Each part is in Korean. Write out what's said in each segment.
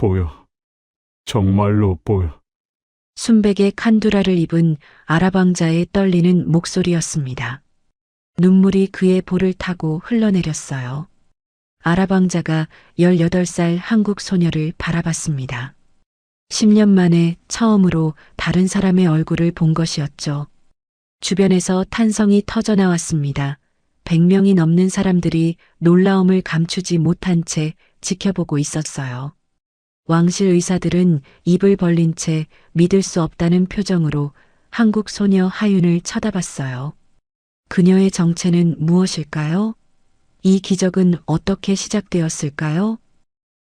보여. 정말로 보여. 순백의 칸두라를 입은 아랍왕자의 떨리는 목소리였습니다. 눈물이 그의 볼을 타고 흘러내렸어요. 아랍왕자가 18살 한국 소녀를 바라봤습니다. 10년 만에 처음으로 다른 사람의 얼굴을 본 것이었죠. 주변에서 탄성이 터져나왔습니다. 100명이 넘는 사람들이 놀라움을 감추지 못한 채 지켜보고 있었어요. 왕실 의사들은 입을 벌린 채 믿을 수 없다는 표정으로 한국 소녀 하윤을 쳐다봤어요. 그녀의 정체는 무엇일까요? 이 기적은 어떻게 시작되었을까요?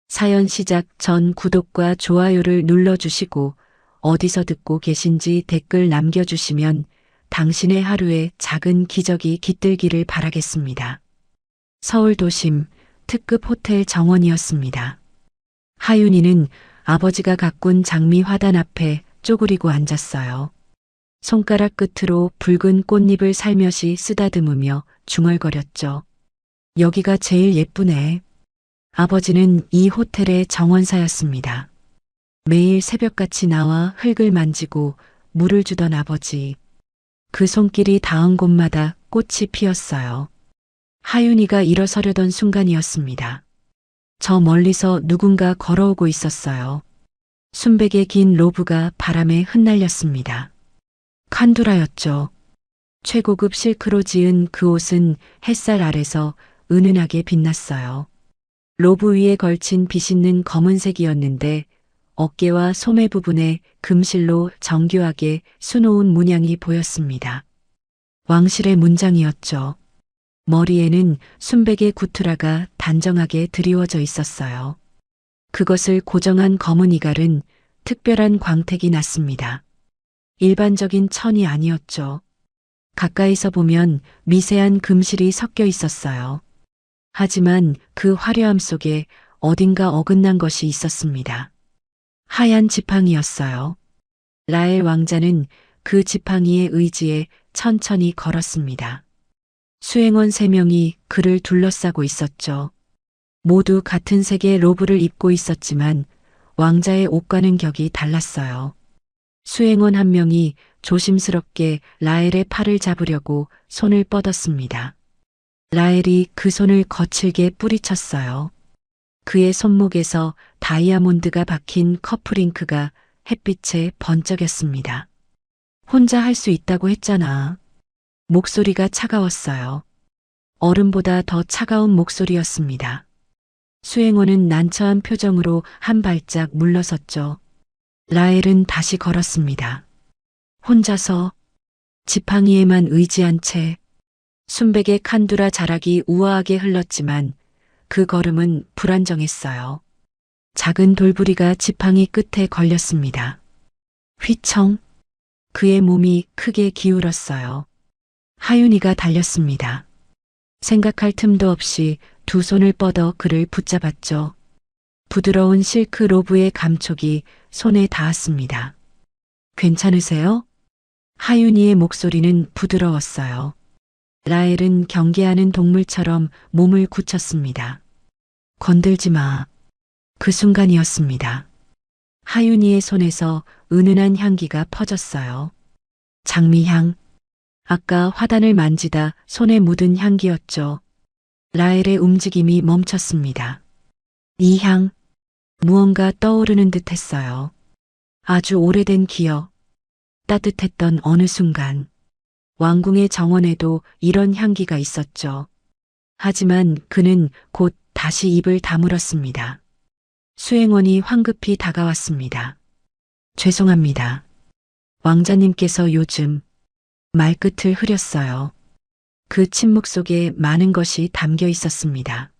사연 시작 전 구독과 좋아요를 눌러주시고 어디서 듣고 계신지 댓글 남겨주시면 당신의 하루에 작은 기적이 깃들기를 바라겠습니다. 서울 도심 특급 호텔 정원이었습니다. 하윤이는 아버지가 가꾼 장미 화단 앞에 쪼그리고 앉았어요. 손가락 끝으로 붉은 꽃잎을 살며시 쓰다듬으며 중얼거렸죠. 여기가 제일 예쁘네. 아버지는 이 호텔의 정원사였습니다. 매일 새벽같이 나와 흙을 만지고 물을 주던 아버지. 그 손길이 닿은 곳마다 꽃이 피었어요. 하윤이가 일어서려던 순간이었습니다. 저 멀리서 누군가 걸어오고 있었어요. 순백의 긴 로브가 바람에 흩날렸습니다. 칸두라였죠. 최고급 실크로 지은 그 옷은 햇살 아래서 은은하게 빛났어요. 로브 위에 걸친 빛있는 검은색이었는데 어깨와 소매 부분에 금실로 정교하게 수놓은 문양이 보였습니다. 왕실의 문장이었죠. 머리에는 순백의 구투라가 단정하게 드리워져 있었어요. 그것을 고정한 검은 이갈은 특별한 광택이 났습니다. 일반적인 천이 아니었죠. 가까이서 보면 미세한 금실이 섞여 있었어요. 하지만 그 화려함 속에 어딘가 어긋난 것이 있었습니다. 하얀 지팡이였어요. 라엘 왕자는 그 지팡이의 의지에 천천히 걸었습니다. 수행원 3명이 그를 둘러싸고 있었죠. 모두 같은 색의 로브를 입고 있었지만 왕자의 옷과는 격이 달랐어요. 수행원 1명이 조심스럽게 라엘의 팔을 잡으려고 손을 뻗었습니다. 라엘이 그 손을 거칠게 뿌리쳤어요. 그의 손목에서 다이아몬드가 박힌 커플링크가 햇빛에 번쩍였습니다. 혼자 할 수 있다고 했잖아. 목소리가 차가웠어요. 얼음보다 더 차가운 목소리였습니다. 수행원은 난처한 표정으로 한 발짝 물러섰죠. 라엘은 다시 걸었습니다. 혼자서 지팡이에만 의지한 채 순백의 칸두라 자락이 우아하게 흘렀지만 그 걸음은 불안정했어요. 작은 돌부리가 지팡이 끝에 걸렸습니다. 휘청. 그의 몸이 크게 기울었어요. 하윤이가 달렸습니다. 생각할 틈도 없이 두 손을 뻗어 그를 붙잡았죠. 부드러운 실크 로브의 감촉이 손에 닿았습니다. 괜찮으세요? 하윤이의 목소리는 부드러웠어요. 라엘은 경계하는 동물처럼 몸을 굳혔습니다. 건들지 마. 그 순간이었습니다. 하윤이의 손에서 은은한 향기가 퍼졌어요. 장미향. 아까 화단을 만지다 손에 묻은 향기였죠. 라엘의 움직임이 멈췄습니다. 이 향, 무언가 떠오르는 듯 했어요. 아주 오래된 기억, 따뜻했던 어느 순간. 왕궁의 정원에도 이런 향기가 있었죠. 하지만 그는 곧 다시 입을 다물었습니다. 수행원이 황급히 다가왔습니다. 죄송합니다. 왕자님께서 요즘 말끝을 흐렸어요. 그 침묵 속에 많은 것이 담겨 있었습니다.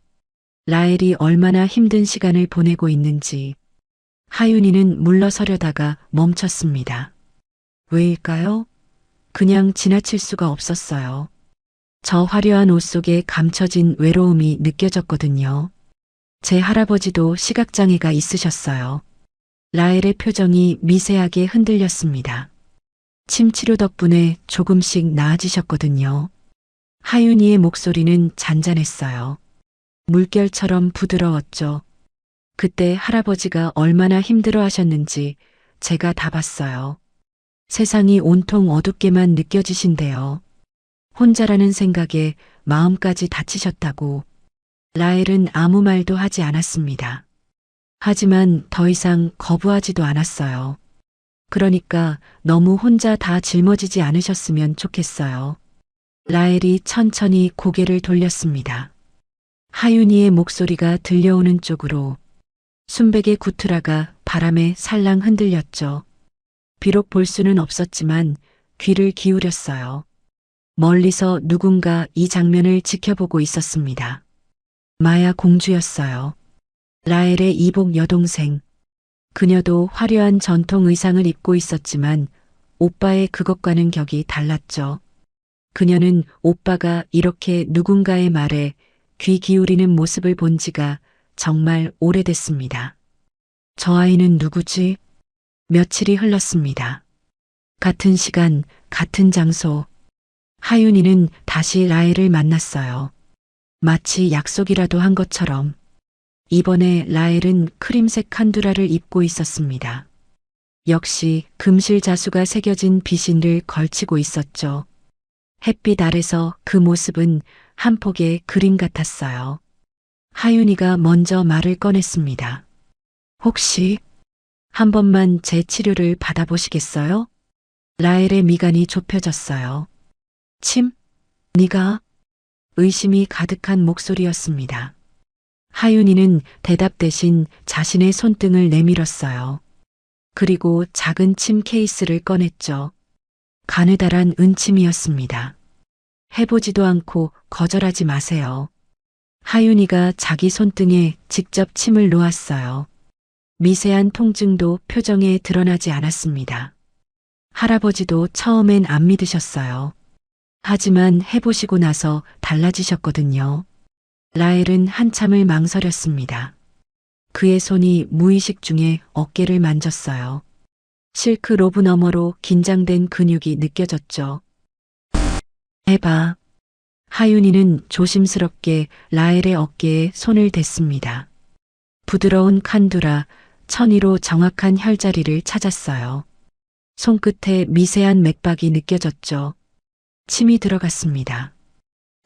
라엘이 얼마나 힘든 시간을 보내고 있는지. 하윤이는 물러서려다가 멈췄습니다. 왜일까요? 그냥 지나칠 수가 없었어요. 저 화려한 옷 속에 감춰진 외로움이 느껴졌거든요. 제 할아버지도 시각장애가 있으셨어요. 라엘의 표정이 미세하게 흔들렸습니다. 침치료 덕분에 조금씩 나아지셨거든요. 하윤이의 목소리는 잔잔했어요. 물결처럼 부드러웠죠. 그때 할아버지가 얼마나 힘들어 하셨는지 제가 다 봤어요. 세상이 온통 어둡게만 느껴지신대요. 혼자라는 생각에 마음까지 다치셨다고. 라헬은 아무 말도 하지 않았습니다. 하지만 더 이상 거부하지도 않았어요. 그러니까 너무 혼자 다 짊어지지 않으셨으면 좋겠어요. 라헬이 천천히 고개를 돌렸습니다. 하윤이의 목소리가 들려오는 쪽으로. 순백의 구투라가 바람에 살랑 흔들렸죠. 비록 볼 수는 없었지만 귀를 기울였어요. 멀리서 누군가 이 장면을 지켜보고 있었습니다. 마야 공주였어요. 라헬의 이복 여동생. 그녀도 화려한 전통 의상을 입고 있었지만 오빠의 그것과는 격이 달랐죠. 그녀는 오빠가 이렇게 누군가의 말에 귀 기울이는 모습을 본 지가 정말 오래됐습니다. 저 아이는 누구지? 며칠이 흘렀습니다. 같은 시간, 같은 장소. 하윤이는 다시 라헬을 만났어요. 마치 약속이라도 한 것처럼. 이번에 라헬은 크림색 칸두라를 입고 있었습니다. 역시 금실 자수가 새겨진 비신을 걸치고 있었죠. 햇빛 아래서 그 모습은 한 폭의 그림 같았어요. 하윤이가 먼저 말을 꺼냈습니다. 혹시 한 번만 제 치료를 받아보시겠어요? 라헬의 미간이 좁혀졌어요. 침? 네가? 의심이 가득한 목소리였습니다. 하윤이는 대답 대신 자신의 손등을 내밀었어요. 그리고 작은 침 케이스를 꺼냈죠. 가느다란 은침이었습니다. 해보지도 않고 거절하지 마세요. 하윤이가 자기 손등에 직접 침을 놓았어요. 미세한 통증도 표정에 드러나지 않았습니다. 할아버지도 처음엔 안 믿으셨어요. 하지만 해보시고 나서 달라지셨거든요. 라헬은 한참을 망설였습니다. 그의 손이 무의식 중에 어깨를 만졌어요. 실크 로브 너머로 긴장된 근육이 느껴졌죠. 해봐. 하윤이는 조심스럽게 라헬의 어깨에 손을 댔습니다. 부드러운 칸두라, 천이로 정확한 혈자리를 찾았어요. 손끝에 미세한 맥박이 느껴졌죠. 침이 들어갔습니다.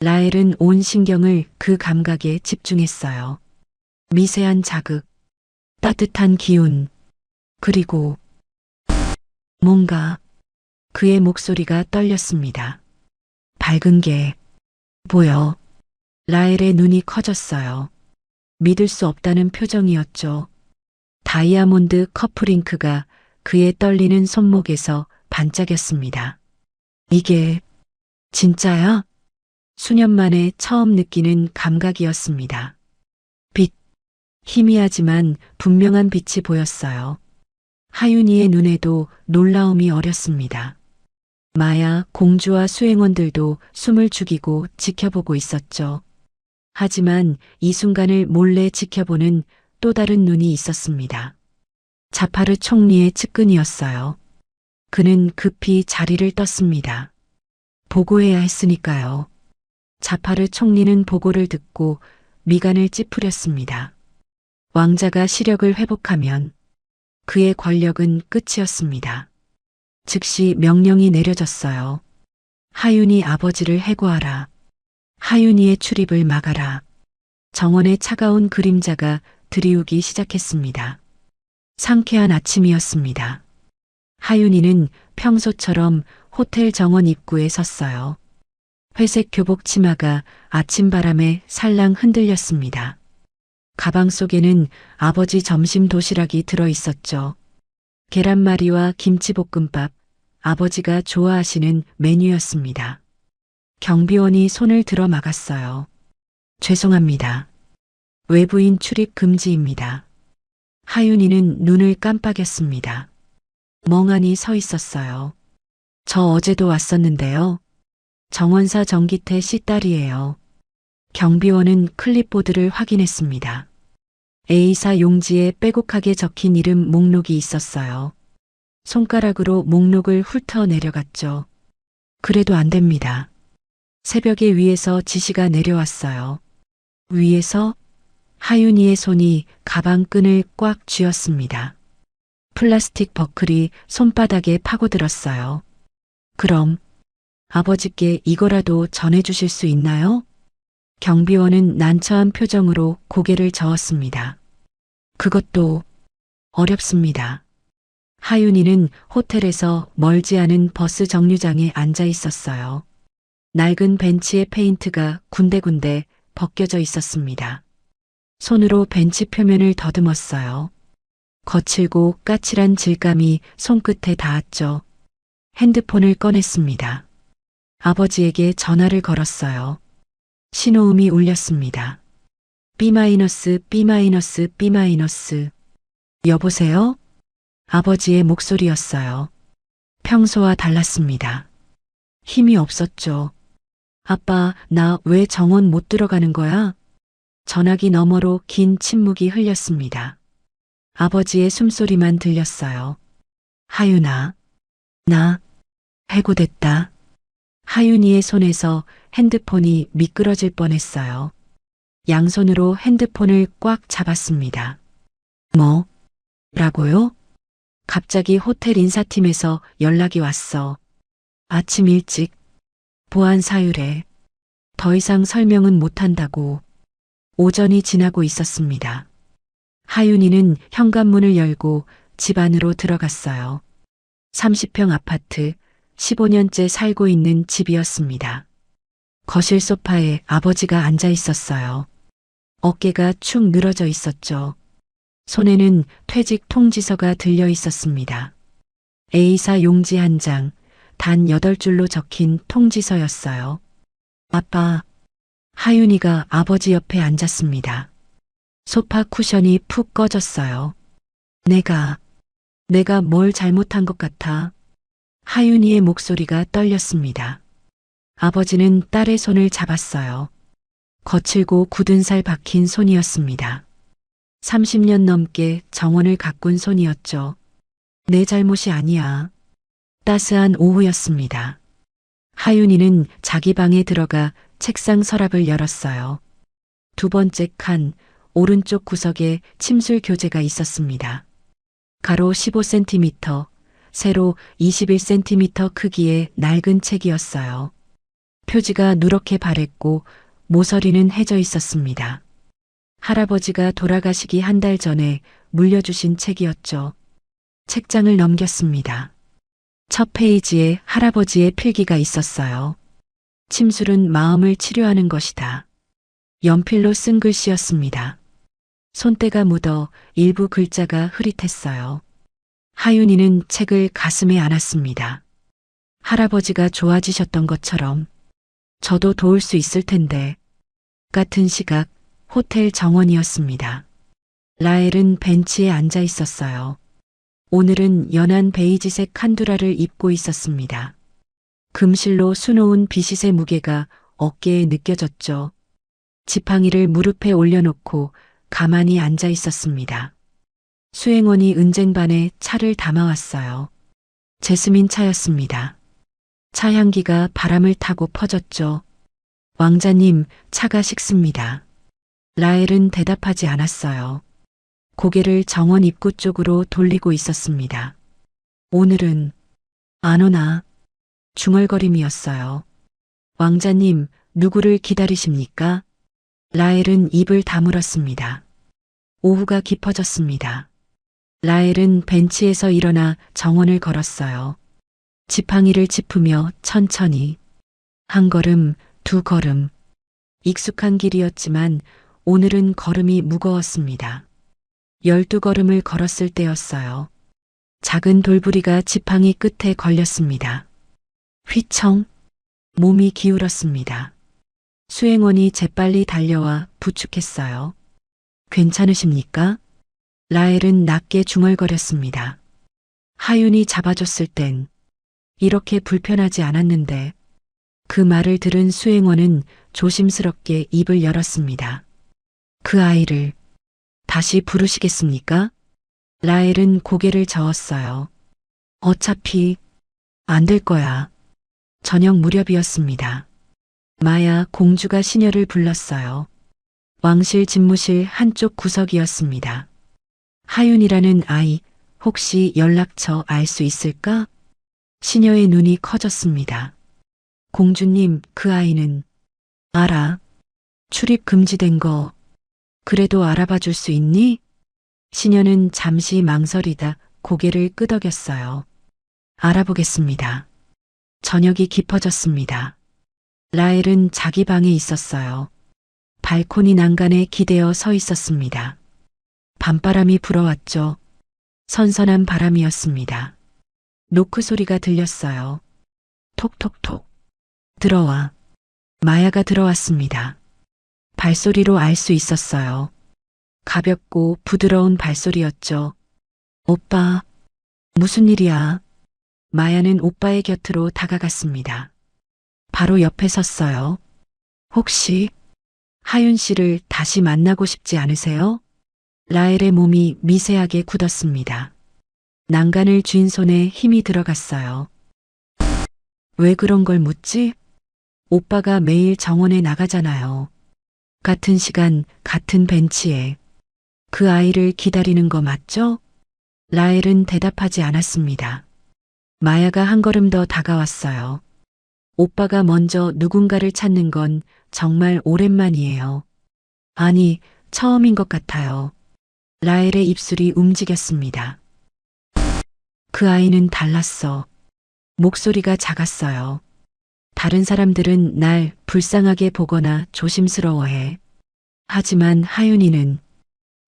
라헬은 온 신경을 그 감각에 집중했어요. 미세한 자극, 따뜻한 기운, 그리고 뭔가 그의 목소리가 떨렸습니다. 밝은 게 보여. 라헬의 눈이 커졌어요. 믿을 수 없다는 표정이었죠. 다이아몬드 커플링크가 그의 떨리는 손목에서 반짝였습니다. 이게 진짜야? 수년 만에 처음 느끼는 감각이었습니다. 빛, 희미하지만 분명한 빛이 보였어요. 하윤이의 눈에도 놀라움이 어렸습니다. 마야, 공주와 수행원들도 숨을 죽이고 지켜보고 있었죠. 하지만 이 순간을 몰래 지켜보는 또 다른 눈이 있었습니다. 자파르 총리의 측근이었어요. 그는 급히 자리를 떴습니다. 보고해야 했으니까요. 자파르 총리는 보고를 듣고 미간을 찌푸렸습니다. 왕자가 시력을 회복하면 그의 권력은 끝이었습니다. 즉시 명령이 내려졌어요. 하윤이 아버지를 해고하라. 하윤이의 출입을 막아라. 정원의 차가운 그림자가 드리우기 시작했습니다. 상쾌한 아침이었습니다. 하윤이는 평소처럼 호텔 정원 입구에 섰어요. 회색 교복 치마가 아침 바람에 살랑 흔들렸습니다. 가방 속에는 아버지 점심 도시락이 들어 있었죠. 계란말이와 김치볶음밥, 아버지가 좋아하시는 메뉴였습니다. 경비원이 손을 들어 막았어요. 죄송합니다. 외부인 출입 금지입니다. 하윤이는 눈을 깜빡였습니다. 멍하니 서 있었어요. 저 어제도 왔었는데요. 정원사 정기태 씨 딸이에요. 경비원은 클립보드를 확인했습니다. A사 용지에 빼곡하게 적힌 이름 목록이 있었어요. 손가락으로 목록을 훑어 내려갔죠. 그래도 안 됩니다. 새벽에 위에서 지시가 내려왔어요. 위에서? 하윤이의 손이 가방 끈을 꽉 쥐었습니다. 플라스틱 버클이 손바닥에 파고들었어요. 그럼 아버지께 이거라도 전해주실 수 있나요? 경비원은 난처한 표정으로 고개를 저었습니다. 그것도 어렵습니다. 하윤이는 호텔에서 멀지 않은 버스 정류장에 앉아 있었어요. 낡은 벤치의 페인트가 군데군데 벗겨져 있었습니다. 손으로 벤치 표면을 더듬었어요. 거칠고 까칠한 질감이 손끝에 닿았죠. 핸드폰을 꺼냈습니다. 아버지에게 전화를 걸었어요. 신호음이 울렸습니다. B-, B-, B-. 여보세요? 아버지의 목소리였어요. 평소와 달랐습니다. 힘이 없었죠. 아빠, 나 왜 정원 못 들어가는 거야? 전화기 너머로 긴 침묵이 흘렸습니다. 아버지의 숨소리만 들렸어요. 하윤아, 나 해고됐다. 하윤이의 손에서 핸드폰이 미끄러질 뻔했어요. 양손으로 핸드폰을 꽉 잡았습니다. 뭐라고요? 갑자기 호텔 인사팀에서 연락이 왔어. 아침 일찍 보안 사유래. 더 이상 설명은 못한다고. 오전이 지나고 있었습니다. 하윤이는 현관문을 열고 집 안으로 들어갔어요. 30평 아파트, 15년째 살고 있는 집이었습니다. 거실 소파에 아버지가 앉아 있었어요. 어깨가 축 늘어져 있었죠. 손에는 퇴직 통지서가 들려 있었습니다. A사 용지 한 장, 단 8줄로 적힌 통지서였어요. 아빠, 하윤이가 아버지 옆에 앉았습니다. 소파 쿠션이 푹 꺼졌어요. 내가 뭘 잘못한 것 같아. 하윤이의 목소리가 떨렸습니다. 아버지는 딸의 손을 잡았어요. 거칠고 굳은 살 박힌 손이었습니다. 30년 넘게 정원을 가꾼 손이었죠. 내 잘못이 아니야. 따스한 오후였습니다. 하윤이는 자기 방에 들어가 책상 서랍을 열었어요. 두 번째 칸, 오른쪽 구석에 침술 교재가 있었습니다. 가로 15cm, 세로 21cm 크기의 낡은 책이었어요. 표지가 누렇게 바랬고 모서리는 해져 있었습니다. 할아버지가 돌아가시기 한 달 전에 물려주신 책이었죠. 책장을 넘겼습니다. 첫 페이지에 할아버지의 필기가 있었어요. 침술은 마음을 치료하는 것이다. 연필로 쓴 글씨였습니다. 손때가 묻어 일부 글자가 흐릿했어요. 하윤이는 책을 가슴에 안았습니다. 할아버지가 좋아지셨던 것처럼 저도 도울 수 있을 텐데. 같은 시각 호텔 정원이었습니다. 라엘은 벤치에 앉아 있었어요. 오늘은 연한 베이지색 칸두라를 입고 있었습니다. 금실로 수놓은 비싯의 무게가 어깨에 느껴졌죠. 지팡이를 무릎에 올려놓고 가만히 앉아 있었습니다. 수행원이 은쟁반에 차를 담아왔어요. 제스민 차였습니다. 차 향기가 바람을 타고 퍼졌죠. 왕자님, 차가 식습니다. 라엘은 대답하지 않았어요. 고개를 정원 입구 쪽으로 돌리고 있었습니다. 오늘은 안 오나? 중얼거림이었어요. 왕자님, 누구를 기다리십니까? 라엘은 입을 다물었습니다. 오후가 깊어졌습니다. 라엘은 벤치에서 일어나 정원을 걸었어요. 지팡이를 짚으며 천천히. 한 걸음, 두 걸음. 익숙한 길이었지만 오늘은 걸음이 무거웠습니다. 12걸음을 걸었을 때였어요. 작은 돌부리가 지팡이 끝에 걸렸습니다. 휘청. 몸이 기울었습니다. 수행원이 재빨리 달려와 부축했어요. 괜찮으십니까? 라엘은 낮게 중얼거렸습니다. 하윤이 잡아줬을 땐 이렇게 불편하지 않았는데. 그 말을 들은 수행원은 조심스럽게 입을 열었습니다. 그 아이를 다시 부르시겠습니까? 라엘은 고개를 저었어요. 어차피 안 될 거야. 저녁 무렵이었습니다. 마야 공주가 시녀를 불렀어요. 왕실 집무실 한쪽 구석이었습니다. 하윤이라는 아이, 혹시 연락처 알 수 있을까? 시녀의 눈이 커졌습니다. 공주님, 그 아이는 알아. 출입 금지된 거. 그래도 알아봐 줄 수 있니? 시녀는 잠시 망설이다 고개를 끄덕였어요. 알아보겠습니다. 저녁이 깊어졌습니다. 라헬은 자기 방에 있었어요. 발코니 난간에 기대어 서 있었습니다. 밤바람이 불어왔죠. 선선한 바람이었습니다. 노크 소리가 들렸어요. 톡톡톡. 들어와. 마야가 들어왔습니다. 발소리로 알 수 있었어요. 가볍고 부드러운 발소리였죠. 오빠, 무슨 일이야? 마야는 오빠의 곁으로 다가갔습니다. 바로 옆에 섰어요. 혹시 하윤 씨를 다시 만나고 싶지 않으세요? 라헬의 몸이 미세하게 굳었습니다. 난간을 쥔 손에 힘이 들어갔어요. 왜 그런 걸 묻지? 오빠가 매일 정원에 나가잖아요. 같은 시간, 같은 벤치에. 그 아이를 기다리는 거 맞죠? 라헬은 대답하지 않았습니다. 마야가 한 걸음 더 다가왔어요. 오빠가 먼저 누군가를 찾는 건 정말 오랜만이에요. 아니, 처음인 것 같아요. 라헬의 입술이 움직였습니다. 그 아이는 달랐어. 목소리가 작았어요. 다른 사람들은 날 불쌍하게 보거나 조심스러워해. 하지만 하윤이는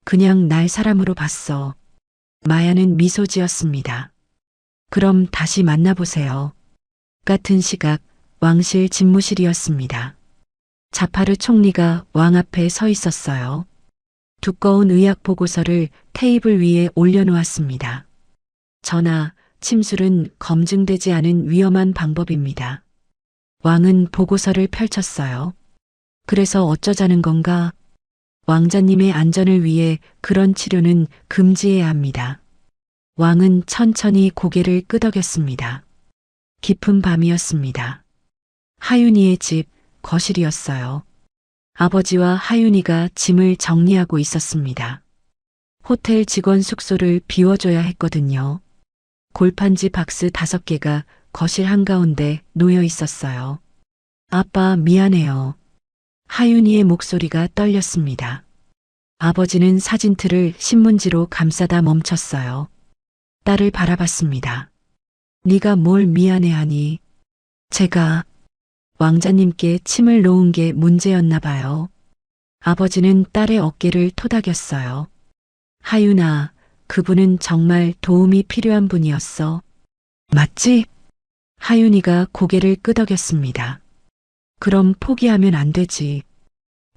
그냥 날 사람으로 봤어. 마야는 미소 지었습니다. 그럼 다시 만나보세요. 같은 시각 왕실 집무실이었습니다. 자파르 총리가 왕 앞에 서 있었어요. 두꺼운 의학 보고서를 테이블 위에 올려놓았습니다. 전하, 침술은 검증되지 않은 위험한 방법입니다. 왕은 보고서를 펼쳤어요. 그래서 어쩌자는 건가? 왕자님의 안전을 위해 그런 치료는 금지해야 합니다. 왕은 천천히 고개를 끄덕였습니다. 깊은 밤이었습니다. 하윤이의 집, 거실이었어요. 아버지와 하윤이가 짐을 정리하고 있었습니다. 호텔 직원 숙소를 비워줘야 했거든요. 골판지 박스 5개가 거실 한가운데 놓여 있었어요. 아빠, 미안해요. 하윤이의 목소리가 떨렸습니다. 아버지는 사진틀을 신문지로 감싸다 멈췄어요. 딸을 바라봤습니다. 네가 뭘 미안해하니? 제가 왕자님께 침을 놓은 게 문제였나 봐요. 아버지는 딸의 어깨를 토닥였어요. 하윤아, 그분은 정말 도움이 필요한 분이었어. 맞지? 하윤이가 고개를 끄덕였습니다. 그럼 포기하면 안 되지.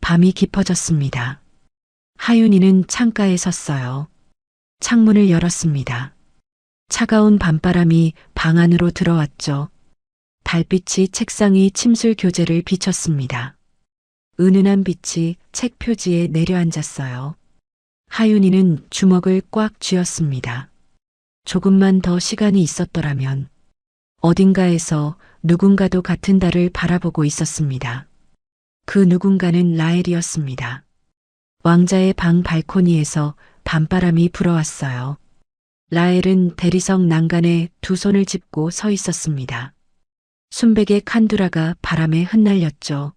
밤이 깊어졌습니다. 하윤이는 창가에 섰어요. 창문을 열었습니다. 차가운 밤바람이 방 안으로 들어왔죠. 달빛이 책상 위 침술 교재를 비쳤습니다. 은은한 빛이 책 표지에 내려앉았어요. 하윤이는 주먹을 꽉 쥐었습니다. 조금만 더 시간이 있었더라면 어딘가에서 누군가도 같은 달을 바라보고 있었습니다. 그 누군가는 라헬이었습니다. 왕자의 방 발코니에서 밤바람이 불어왔어요. 라헬은 대리석 난간에 두 손을 짚고 서 있었습니다. 순백의 칸두라가 바람에 흩날렸죠.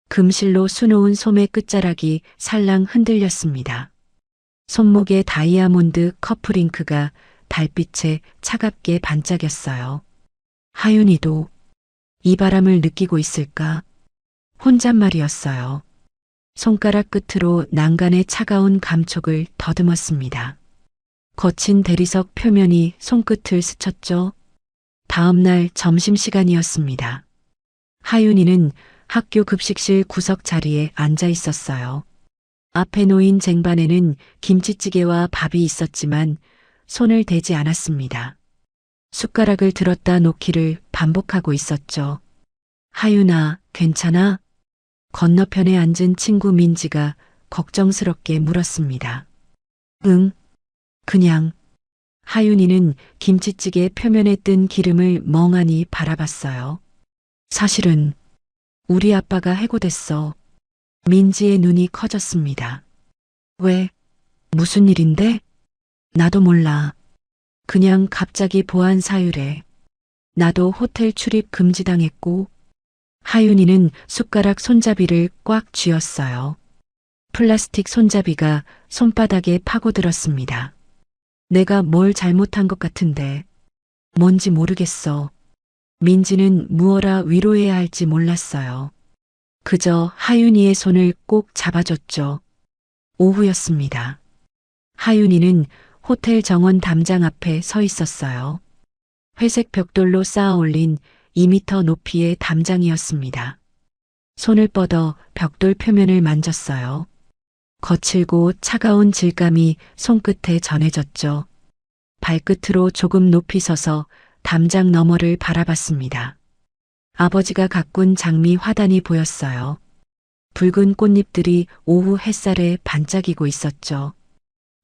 금실로 수놓은 솜의 끝자락이 살랑 흔들렸습니다. 손목에 다이아몬드 커플링크가 달빛에 차갑게 반짝였어요. 하윤이도 이 바람을 느끼고 있을까? 혼잣말이었어요. 손가락 끝으로 난간의 차가운 감촉을 더듬었습니다. 거친 대리석 표면이 손끝을 스쳤죠. 다음 날 점심시간이었습니다. 하윤이는 학교 급식실 구석 자리에 앉아 있었어요. 앞에 놓인 쟁반에는 김치찌개와 밥이 있었지만 손을 대지 않았습니다. 숟가락을 들었다 놓기를 반복하고 있었죠. 하윤아, 괜찮아? 건너편에 앉은 친구 민지가 걱정스럽게 물었습니다. 응, 그냥. 하윤이는 김치찌개 표면에 뜬 기름을 멍하니 바라봤어요. 사실은 우리 아빠가 해고됐어. 민지의 눈이 커졌습니다. 왜? 무슨 일인데? 나도 몰라. 그냥 갑자기 보안 사유래. 나도 호텔 출입 금지당했고. 하윤이는 숟가락 손잡이를 꽉 쥐었어요. 플라스틱 손잡이가 손바닥에 파고들었습니다. 내가 뭘 잘못한 것 같은데. 뭔지 모르겠어. 민지는 무어라 위로해야 할지 몰랐어요. 그저 하윤이의 손을 꼭 잡아줬죠. 오후였습니다. 하윤이는 호텔 정원 담장 앞에 서 있었어요. 회색 벽돌로 쌓아 올린 2미터 높이의 담장이었습니다. 손을 뻗어 벽돌 표면을 만졌어요. 거칠고 차가운 질감이 손끝에 전해졌죠. 발끝으로 조금 높이 서서 담장 너머를 바라봤습니다. 아버지가 가꾼 장미 화단이 보였어요. 붉은 꽃잎들이 오후 햇살에 반짝이고 있었죠.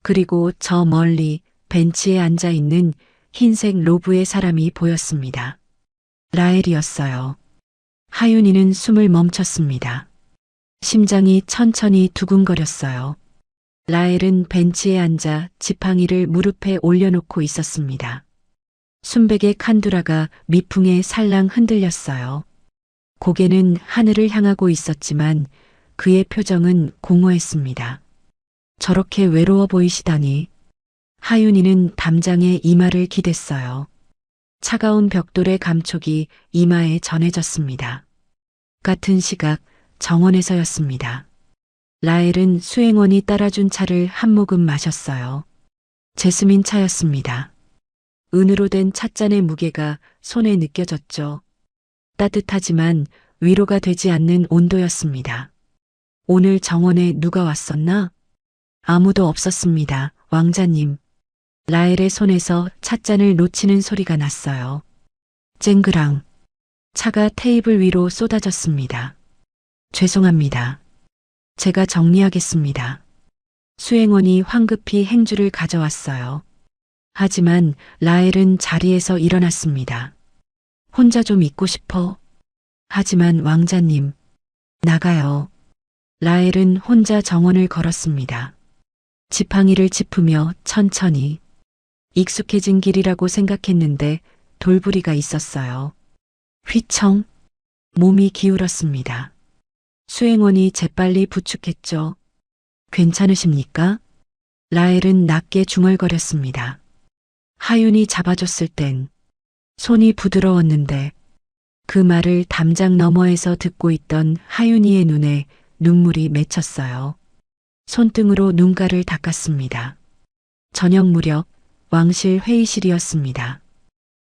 그리고 저 멀리 벤치에 앉아 있는 흰색 로브의 사람이 보였습니다. 라엘이었어요. 하윤이는 숨을 멈췄습니다. 심장이 천천히 두근거렸어요. 라엘은 벤치에 앉아 지팡이를 무릎에 올려놓고 있었습니다. 순백의 칸두라가 미풍에 살랑 흔들렸어요. 고개는 하늘을 향하고 있었지만 그의 표정은 공허했습니다. 저렇게 외로워 보이시다니. 하윤이는 담장에 이마를 기댔어요. 차가운 벽돌의 감촉이 이마에 전해졌습니다. 같은 시각 정원에서였습니다. 라엘은 수행원이 따라준 차를 한 모금 마셨어요. 제스민 차였습니다. 은으로 된 찻잔의 무게가 손에 느껴졌죠. 따뜻하지만 위로가 되지 않는 온도였습니다. 오늘 정원에 누가 왔었나? 아무도 없었습니다, 왕자님. 라엘의 손에서 찻잔을 놓치는 소리가 났어요. 쨍그랑. 차가 테이블 위로 쏟아졌습니다. 죄송합니다. 제가 정리하겠습니다. 수행원이 황급히 행주를 가져왔어요. 하지만 라엘은 자리에서 일어났습니다. 혼자 좀 있고 싶어. 하지만 왕자님, 나가요. 라엘은 혼자 정원을 걸었습니다. 지팡이를 짚으며 천천히. 익숙해진 길이라고 생각했는데 돌부리가 있었어요. 휘청. 몸이 기울었습니다. 수행원이 재빨리 부축했죠. 괜찮으십니까? 라엘은 낮게 중얼거렸습니다. 하윤이 잡아줬을 땐 손이 부드러웠는데 그 말을 담장 너머에서 듣고 있던 하윤이의 눈에 눈물이 맺혔어요. 손등으로 눈가를 닦았습니다. 저녁 무렵 왕실 회의실이었습니다.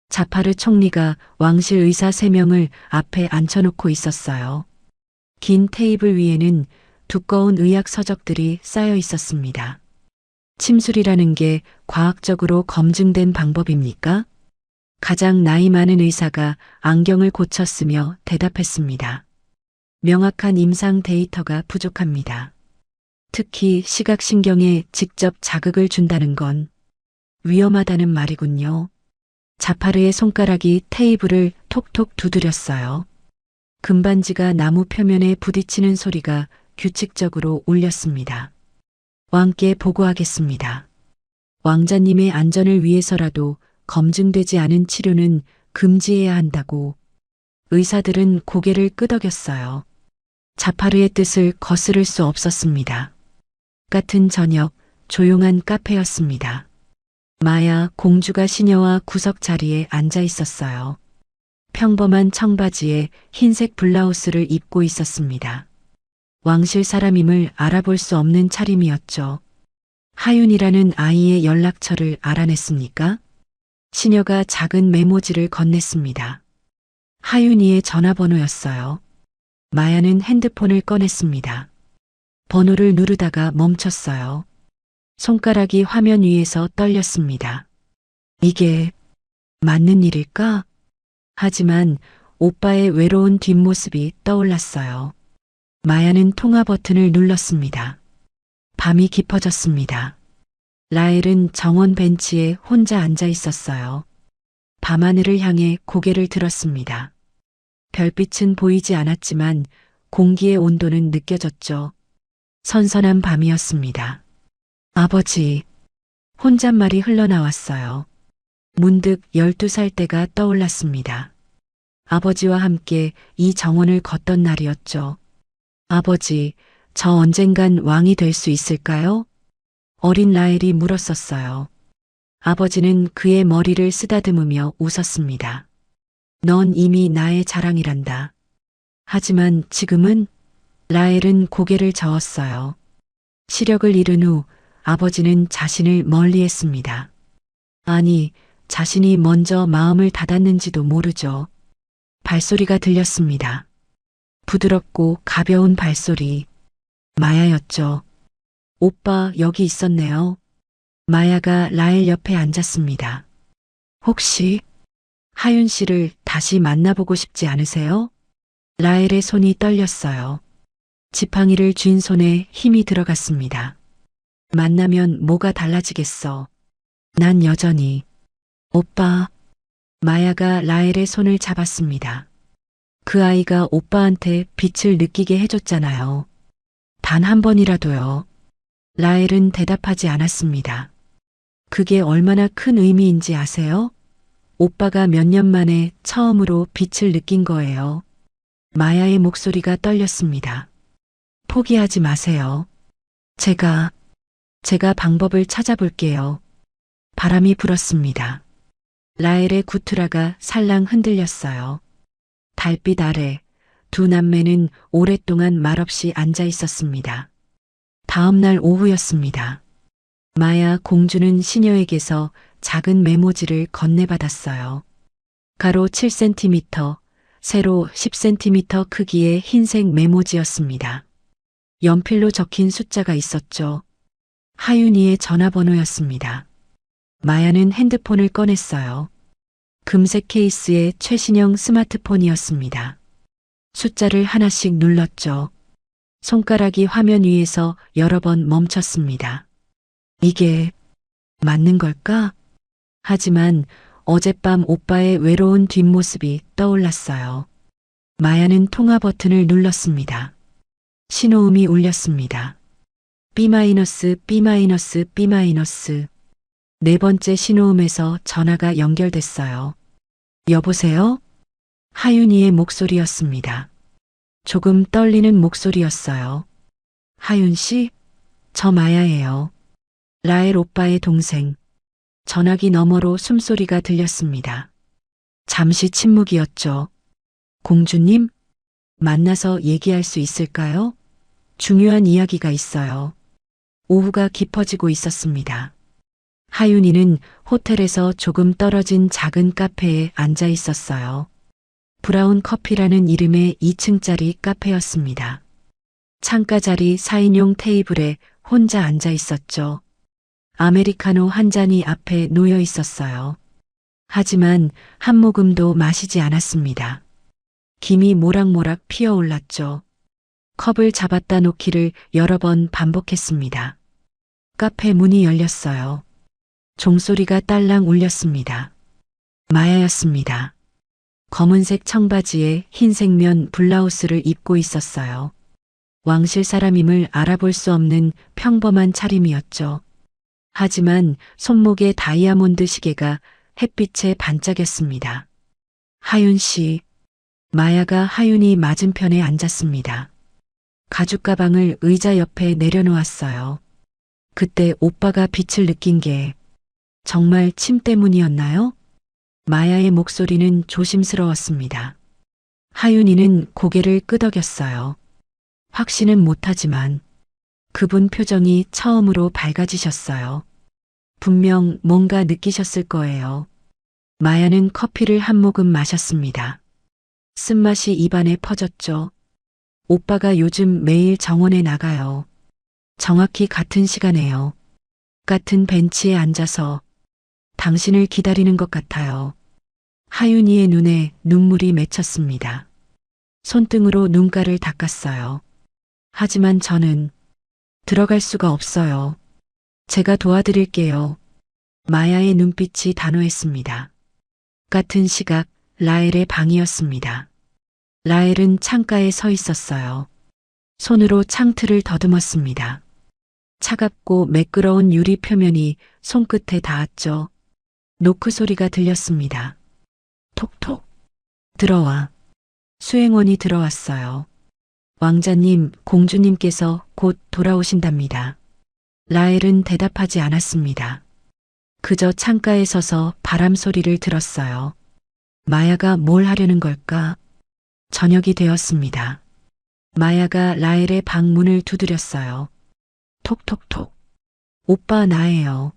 자파르 총리가 왕실 의사 3명을 앞에 앉혀놓고 있었어요. 긴 테이블 위에는 두꺼운 의학 서적들이 쌓여 있었습니다. 침술이라는 게 과학적으로 검증된 방법입니까? 가장 나이 많은 의사가 안경을 고쳤으며 대답했습니다. 명확한 임상 데이터가 부족합니다. 특히 시각신경에 직접 자극을 준다는 건 위험하다는 말이군요. 자파르의 손가락이 테이블을 톡톡 두드렸어요. 금반지가 나무 표면에 부딪히는 소리가 규칙적으로 울렸습니다. 왕께 보고하겠습니다. 왕자님의 안전을 위해서라도 검증되지 않은 치료는 금지해야 한다고. 의사들은 고개를 끄덕였어요. 자파르의 뜻을 거스를 수 없었습니다. 같은 저녁 조용한 카페였습니다. 마야 공주가 시녀와 구석 자리에 앉아 있었어요. 평범한 청바지에 흰색 블라우스를 입고 있었습니다. 왕실 사람임을 알아볼 수 없는 차림이었죠. 하윤이라는 아이의 연락처를 알아냈습니까? 시녀가 작은 메모지를 건넸습니다. 하윤이의 전화번호였어요. 마야는 핸드폰을 꺼냈습니다. 번호를 누르다가 멈췄어요. 손가락이 화면 위에서 떨렸습니다. 이게 맞는 일일까? 하지만 오빠의 외로운 뒷모습이 떠올랐어요. 마야는 통화 버튼을 눌렀습니다. 밤이 깊어졌습니다. 라엘은 정원 벤치에 혼자 앉아 있었어요. 밤하늘을 향해 고개를 들었습니다. 별빛은 보이지 않았지만 공기의 온도는 느껴졌죠. 선선한 밤이었습니다. 아버지, 혼잣말이 흘러나왔어요. 문득 12살 때가 떠올랐습니다. 아버지와 함께 이 정원을 걷던 날이었죠. 아버지, 저 언젠간 왕이 될 수 있을까요? 어린 라헬이 물었었어요. 아버지는 그의 머리를 쓰다듬으며 웃었습니다. 넌 이미 나의 자랑이란다. 하지만 지금은 라헬은 고개를 저었어요. 시력을 잃은 후 아버지는 자신을 멀리했습니다. 아니, 자신이 먼저 마음을 닫았는지도 모르죠. 발소리가 들렸습니다. 부드럽고 가벼운 발소리. 마야였죠. 오빠 여기 있었네요. 마야가 라헬 옆에 앉았습니다. 혹시 하윤 씨를 다시 만나보고 싶지 않으세요? 라헬의 손이 떨렸어요. 지팡이를 쥔 손에 힘이 들어갔습니다. 만나면 뭐가 달라지겠어. 난 여전히. 오빠. 마야가 라헬의 손을 잡았습니다. 그 아이가 오빠한테 빛을 느끼게 해줬잖아요. 단 한 번이라도요. 라헬은 대답하지 않았습니다. 그게 얼마나 큰 의미인지 아세요? 오빠가 몇 년 만에 처음으로 빛을 느낀 거예요. 마야의 목소리가 떨렸습니다. 포기하지 마세요. 제가 방법을 찾아볼게요. 바람이 불었습니다. 라헬의 구투라가 살랑 흔들렸어요. 달빛 아래 두 남매는 오랫동안 말없이 앉아 있었습니다. 다음 날 오후였습니다. 마야 공주는 시녀에게서 작은 메모지를 건네받았어요. 가로 7cm, 세로 10cm 크기의 흰색 메모지였습니다. 연필로 적힌 숫자가 있었죠. 하윤이의 전화번호였습니다. 마야는 핸드폰을 꺼냈어요. 금색 케이스의 최신형 스마트폰이었습니다. 숫자를 하나씩 눌렀죠. 손가락이 화면 위에서 여러 번 멈췄습니다. 이게 맞는 걸까? 하지만 어젯밤 오빠의 외로운 뒷모습이 떠올랐어요. 마야는 통화 버튼을 눌렀습니다. 신호음이 울렸습니다. B-, B-, B-. 네 번째 신호음에서 전화가 연결됐어요. 여보세요? 하윤이의 목소리였습니다. 조금 떨리는 목소리였어요. 하윤 씨? 저 마야예요. 라헬 오빠의 동생. 전화기 너머로 숨소리가 들렸습니다. 잠시 침묵이었죠. 공주님? 만나서 얘기할 수 있을까요? 중요한 이야기가 있어요. 오후가 깊어지고 있었습니다. 하윤이는 호텔에서 조금 떨어진 작은 카페에 앉아 있었어요. 브라운 커피라는 이름의 2층짜리 카페였습니다. 창가 자리 4인용 테이블에 혼자 앉아 있었죠. 아메리카노 한 잔이 앞에 놓여 있었어요. 하지만 한 모금도 마시지 않았습니다. 김이 모락모락 피어올랐죠. 컵을 잡았다 놓기를 여러 번 반복했습니다. 카페 문이 열렸어요. 종소리가 딸랑 울렸습니다. 마야였습니다. 검은색 청바지에 흰색 면 블라우스를 입고 있었어요. 왕실 사람임을 알아볼 수 없는 평범한 차림이었죠. 하지만 손목에 다이아몬드 시계가 햇빛에 반짝였습니다. 하윤 씨. 마야가 하윤이 맞은편에 앉았습니다. 가죽 가방을 의자 옆에 내려놓았어요. 그때 오빠가 빛을 느낀 게 정말 침 때문이었나요? 마야의 목소리는 조심스러웠습니다. 하윤이는 고개를 끄덕였어요. 확신은 못하지만 그분 표정이 처음으로 밝아지셨어요. 분명 뭔가 느끼셨을 거예요. 마야는 커피를 한 모금 마셨습니다. 쓴맛이 입안에 퍼졌죠. 오빠가 요즘 매일 정원에 나가요. 정확히 같은 시간에요. 같은 벤치에 앉아서 당신을 기다리는 것 같아요. 하윤이의 눈에 눈물이 맺혔습니다. 손등으로 눈가를 닦았어요. 하지만 저는 들어갈 수가 없어요. 제가 도와드릴게요. 마야의 눈빛이 단호했습니다. 같은 시각 라헬의 방이었습니다. 라헬은 창가에 서 있었어요. 손으로 창틀을 더듬었습니다. 차갑고 매끄러운 유리 표면이 손끝에 닿았죠. 노크 소리가 들렸습니다. 톡톡. 들어와. 수행원이 들어왔어요. 왕자님, 공주님께서 곧 돌아오신답니다. 라헬은 대답하지 않았습니다. 그저 창가에 서서 바람 소리를 들었어요. 마야가 뭘 하려는 걸까? 저녁이 되었습니다. 마야가 라헬의 방 문을 두드렸어요. 톡톡톡. 오빠 나예요.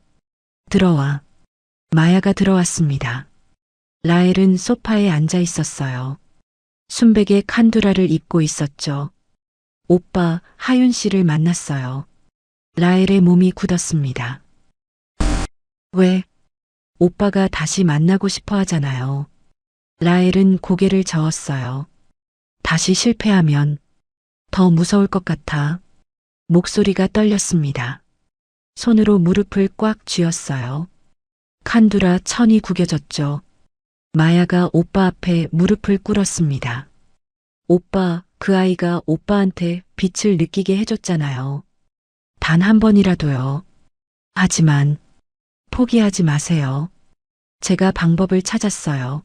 들어와. 마야가 들어왔습니다. 라헬은 소파에 앉아 있었어요. 순백의 칸두라를 입고 있었죠. 오빠, 하윤 씨를 만났어요. 라헬의 몸이 굳었습니다. 왜? 오빠가 다시 만나고 싶어 하잖아요. 라헬은 고개를 저었어요. 다시 실패하면 더 무서울 것 같아. 목소리가 떨렸습니다. 손으로 무릎을 꽉 쥐었어요. 칸두라 천이 구겨졌죠. 마야가 오빠 앞에 무릎을 꿇었습니다. 오빠, 그 아이가 오빠한테 빛을 느끼게 해줬잖아요. 단 한 번이라도요. 하지만 포기하지 마세요. 제가 방법을 찾았어요.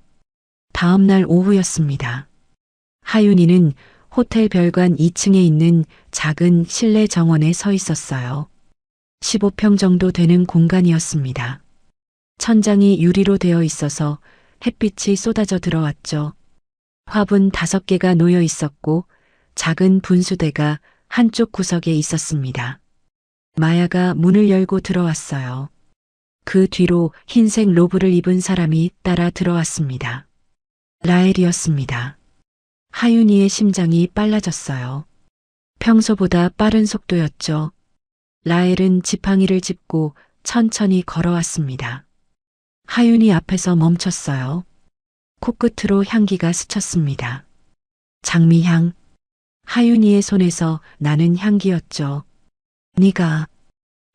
다음 날 오후였습니다. 하윤이는 호텔 별관 2층에 있는 작은 실내 정원에 서 있었어요. 15평 정도 되는 공간이었습니다. 천장이 유리로 되어 있어서 햇빛이 쏟아져 들어왔죠. 화분 5개가 놓여 있었고 작은 분수대가 한쪽 구석에 있었습니다. 마야가 문을 열고 들어왔어요. 그 뒤로 흰색 로브를 입은 사람이 따라 들어왔습니다. 라헬이었습니다. 하윤이의 심장이 빨라졌어요. 평소보다 빠른 속도였죠. 라헬은 지팡이를 짚고 천천히 걸어왔습니다. 하윤이 앞에서 멈췄어요. 코끝으로 향기가 스쳤습니다. 장미향. 하윤이의 손에서 나는 향기였죠. 네가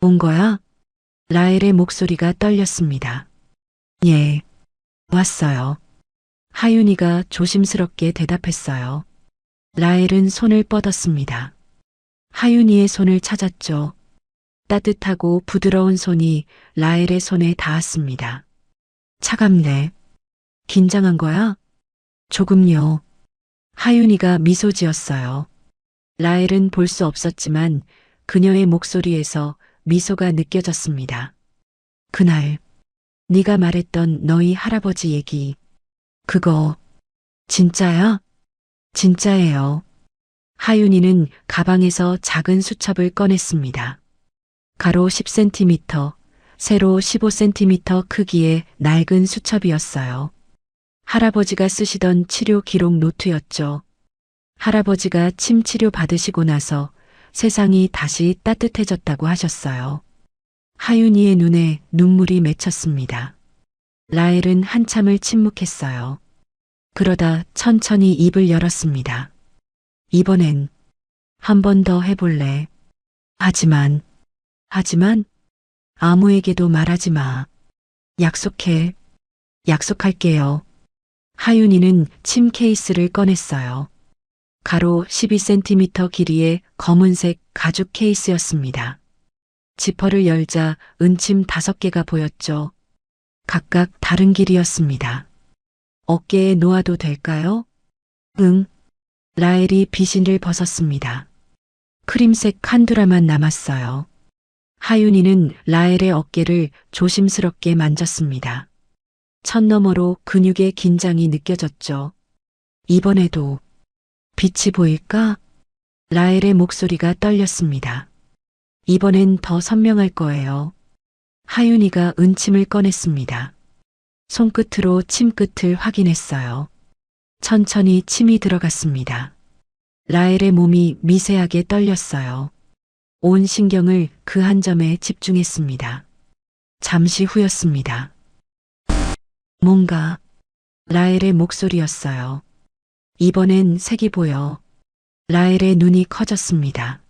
온 거야? 라헬의 목소리가 떨렸습니다. 예, 왔어요. 하윤이가 조심스럽게 대답했어요. 라헬은 손을 뻗었습니다. 하윤이의 손을 찾았죠. 따뜻하고 부드러운 손이 라헬의 손에 닿았습니다. 차갑네. 긴장한 거야? 조금요. 하윤이가 미소 지었어요. 라헬은 볼 수 없었지만 그녀의 목소리에서 미소가 느껴졌습니다. 그날 네가 말했던 너희 할아버지 얘기. 그거 진짜야? 진짜예요. 하윤이는 가방에서 작은 수첩을 꺼냈습니다. 가로 10cm, 세로 15cm 크기의 낡은 수첩이었어요. 할아버지가 쓰시던 치료 기록 노트였죠. 할아버지가 침 치료 받으시고 나서 세상이 다시 따뜻해졌다고 하셨어요. 하윤이의 눈에 눈물이 맺혔습니다. 라헬은 한참을 침묵했어요. 그러다 천천히 입을 열었습니다. 이번엔 한 번 더 해볼래. 하지만 아무에게도 말하지 마. 약속해. 약속할게요. 하윤이는 침 케이스를 꺼냈어요. 가로 12cm 길이의 검은색 가죽 케이스였습니다. 지퍼를 열자 은침 5개가 보였죠. 각각 다른 길이었습니다. 어깨에 놓아도 될까요? 응. 라헬이 비신을 벗었습니다. 크림색 칸두라만 남았어요. 하윤이는 라헬의 어깨를 조심스럽게 만졌습니다. 천너머로 근육의 긴장이 느껴졌죠. 이번에도 빛이 보일까? 라헬의 목소리가 떨렸습니다. 이번엔 더 선명할 거예요. 하윤이가 은침을 꺼냈습니다. 손끝으로 침끝을 확인했어요. 천천히 침이 들어갔습니다. 라헬의 몸이 미세하게 떨렸어요. 온 신경을 그 한 점에 집중했습니다. 잠시 후였습니다. 뭔가 라헬의 목소리였어요. 이번엔 색이 보여. 라헬의 눈이 커졌습니다.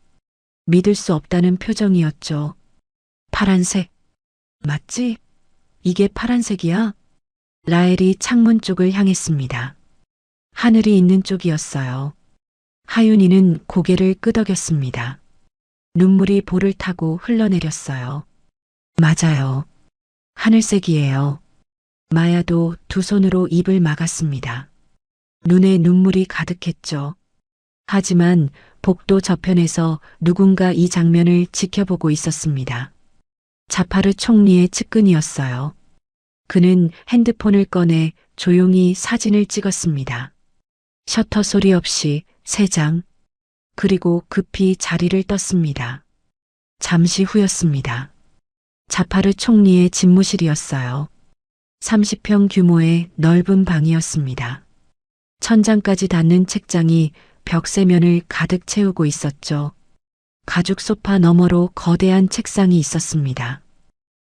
믿을 수 없다는 표정이었죠. 파란색. 맞지? 이게 파란색이야? 라헬이 창문 쪽을 향했습니다. 하늘이 있는 쪽이었어요. 하윤이는 고개를 끄덕였습니다. 눈물이 볼을 타고 흘러내렸어요. 맞아요. 하늘색이에요. 마야도 두 손으로 입을 막았습니다. 눈에 눈물이 가득했죠. 하지만 복도 저편에서 누군가 이 장면을 지켜보고 있었습니다. 자파르 총리의 측근이었어요. 그는 핸드폰을 꺼내 조용히 사진을 찍었습니다. 셔터 소리 없이 3장, 그리고 급히 자리를 떴습니다. 잠시 후였습니다. 자파르 총리의 집무실이었어요. 30평 규모의 넓은 방이었습니다. 천장까지 닿는 책장이 벽세면을 가득 채우고 있었죠. 가죽 소파 너머로 거대한 책상이 있었습니다.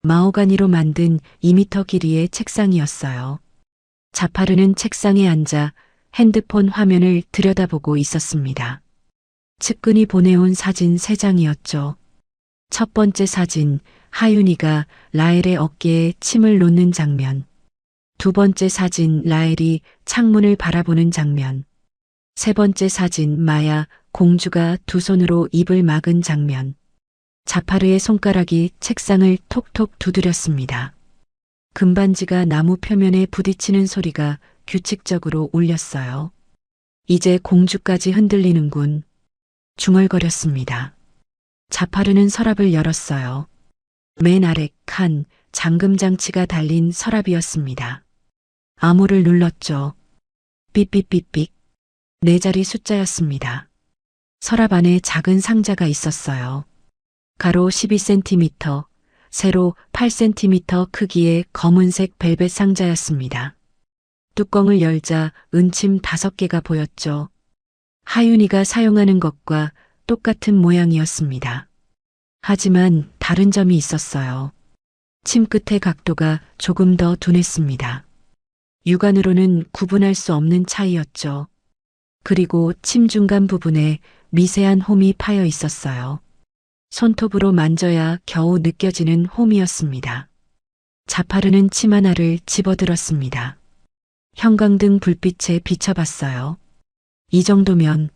마호가니로 만든 2미터 길이의 책상이었어요. 자파르는 책상에 앉아 핸드폰 화면을 들여다보고 있었습니다. 측근이 보내온 사진 3장이었죠. 첫 번째 사진, 하윤이가 라엘의 어깨에 침을 놓는 장면. 두 번째 사진, 라엘이 창문을 바라보는 장면. 세 번째 사진, 마야, 공주가 두 손으로 입을 막은 장면. 자파르의 손가락이 책상을 톡톡 두드렸습니다. 금반지가 나무 표면에 부딪히는 소리가 규칙적으로 울렸어요. 이제 공주까지 흔들리는군. 중얼거렸습니다. 자파르는 서랍을 열었어요. 맨 아래 칸, 잠금장치가 달린 서랍이었습니다. 암호를 눌렀죠. 삐삐삐삐. 4자리 숫자였습니다. 서랍 안에 작은 상자가 있었어요. 가로 12cm, 세로 8cm 크기의 검은색 벨벳 상자였습니다. 뚜껑을 열자 은침 5개가 보였죠. 하윤이가 사용하는 것과 똑같은 모양이었습니다. 하지만 다른 점이 있었어요. 침 끝의 각도가 조금 더 둔했습니다. 육안으로는 구분할 수 없는 차이였죠. 그리고 침 중간 부분에 미세한 홈이 파여 있었어요. 손톱으로 만져야 겨우 느껴지는 홈이었습니다. 자파르는 침 하나를 집어들었습니다. 형광등 불빛에 비춰봤어요. 이 정도면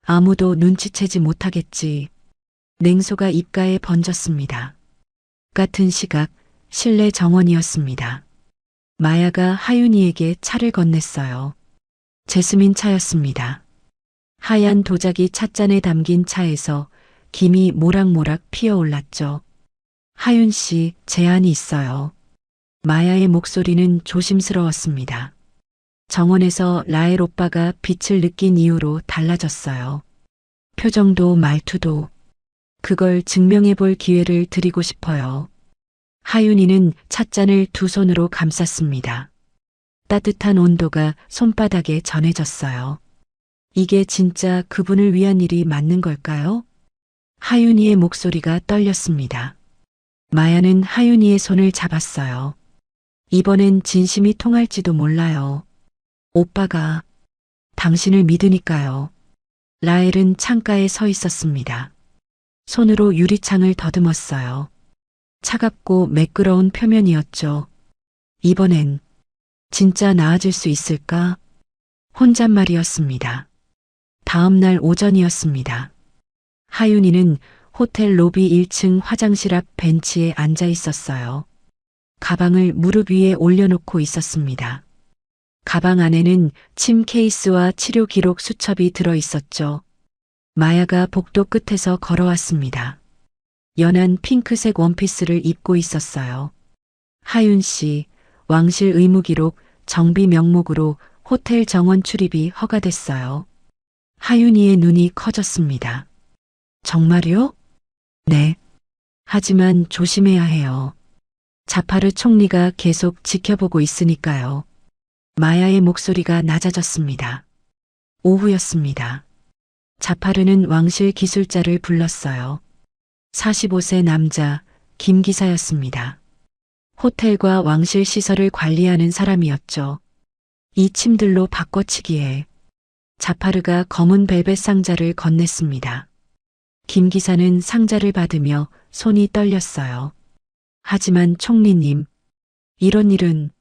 아무도 눈치채지 못하겠지. 냉소가 입가에 번졌습니다. 같은 시각 실내 정원이었습니다. 마야가 하윤이에게 차를 건넸어요. 제스민 차였습니다. 하얀 도자기 찻잔에 담긴 차에서 김이 모락모락 피어올랐죠. 하윤 씨, 제안이 있어요. 마야의 목소리는 조심스러웠습니다. 정원에서 라엘 오빠가 빛을 느낀 이후로 달라졌어요. 표정도 말투도. 그걸 증명해 볼 기회를 드리고 싶어요. 하윤이는 찻잔을 두 손으로 감쌌습니다. 따뜻한 온도가 손바닥에 전해졌어요. 이게 진짜 그분을 위한 일이 맞는 걸까요? 하윤이의 목소리가 떨렸습니다. 마야는 하윤이의 손을 잡았어요. 이번엔 진심이 통할지도 몰라요. 오빠가 당신을 믿으니까요. 라엘은 창가에 서 있었습니다. 손으로 유리창을 더듬었어요. 차갑고 매끄러운 표면이었죠. 이번엔 진짜 나아질 수 있을까? 혼잣말이었습니다. 다음 날 오전이었습니다. 하윤이는 호텔 로비 1층 화장실 앞 벤치에 앉아 있었어요. 가방을 무릎 위에 올려놓고 있었습니다. 가방 안에는 침 케이스와 치료 기록 수첩이 들어 있었죠. 마야가 복도 끝에서 걸어왔습니다. 연한 핑크색 원피스를 입고 있었어요. 하윤 씨, 왕실 의무 기록 정비 명목으로 호텔 정원 출입이 허가됐어요. 하윤이의 눈이 커졌습니다. 정말요? 네. 하지만 조심해야 해요. 자파르 총리가 계속 지켜보고 있으니까요. 마야의 목소리가 낮아졌습니다. 오후였습니다. 자파르는 왕실 기술자를 불렀어요. 45세 남자, 김 기사였습니다. 호텔과 왕실 시설을 관리하는 사람이었죠. 이 침들로 바꿔치기에 자파르가 검은 벨벳 상자를 건넸습니다. 김 기사는 상자를 받으며 손이 떨렸어요. 하지만 총리님, 이런 일은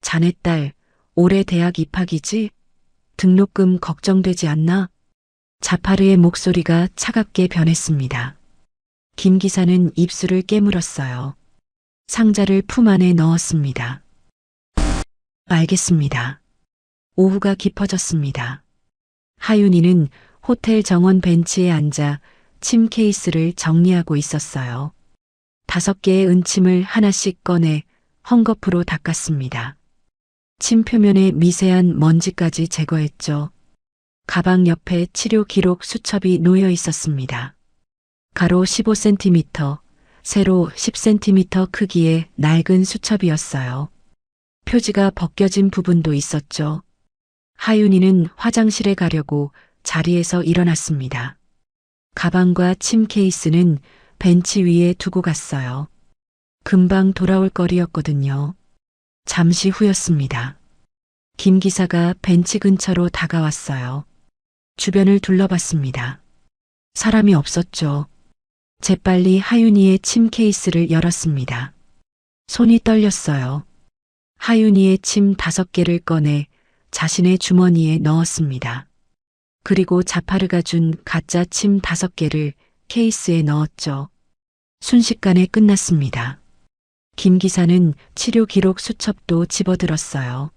자네 딸 올해 대학 입학이지? 등록금 걱정되지 않나? 자파르의 목소리가 차갑게 변했습니다. 김 기사는 입술을 깨물었어요. 상자를 품 안에 넣었습니다. 알겠습니다. 오후가 깊어졌습니다. 하윤이는 호텔 정원 벤치에 앉아 침 케이스를 정리하고 있었어요. 5개의 은침을 하나씩 꺼내 헝겊으로 닦았습니다. 침 표면의 미세한 먼지까지 제거했죠. 가방 옆에 치료 기록 수첩이 놓여 있었습니다. 가로 15cm, 세로 10cm 크기의 낡은 수첩이었어요. 표지가 벗겨진 부분도 있었죠. 하윤이는 화장실에 가려고 자리에서 일어났습니다. 가방과 침 케이스는 벤치 위에 두고 갔어요. 금방 돌아올 거리였거든요. 잠시 후였습니다. 김 기사가 벤치 근처로 다가왔어요. 주변을 둘러봤습니다. 사람이 없었죠. 재빨리 하윤이의 침 케이스를 열었습니다. 손이 떨렸어요. 하윤이의 침 5개를 꺼내 자신의 주머니에 넣었습니다. 그리고 자파르가 준 가짜 침 5개를 케이스에 넣었죠. 순식간에 끝났습니다. 김 기사는 치료 기록 수첩도 집어들었어요.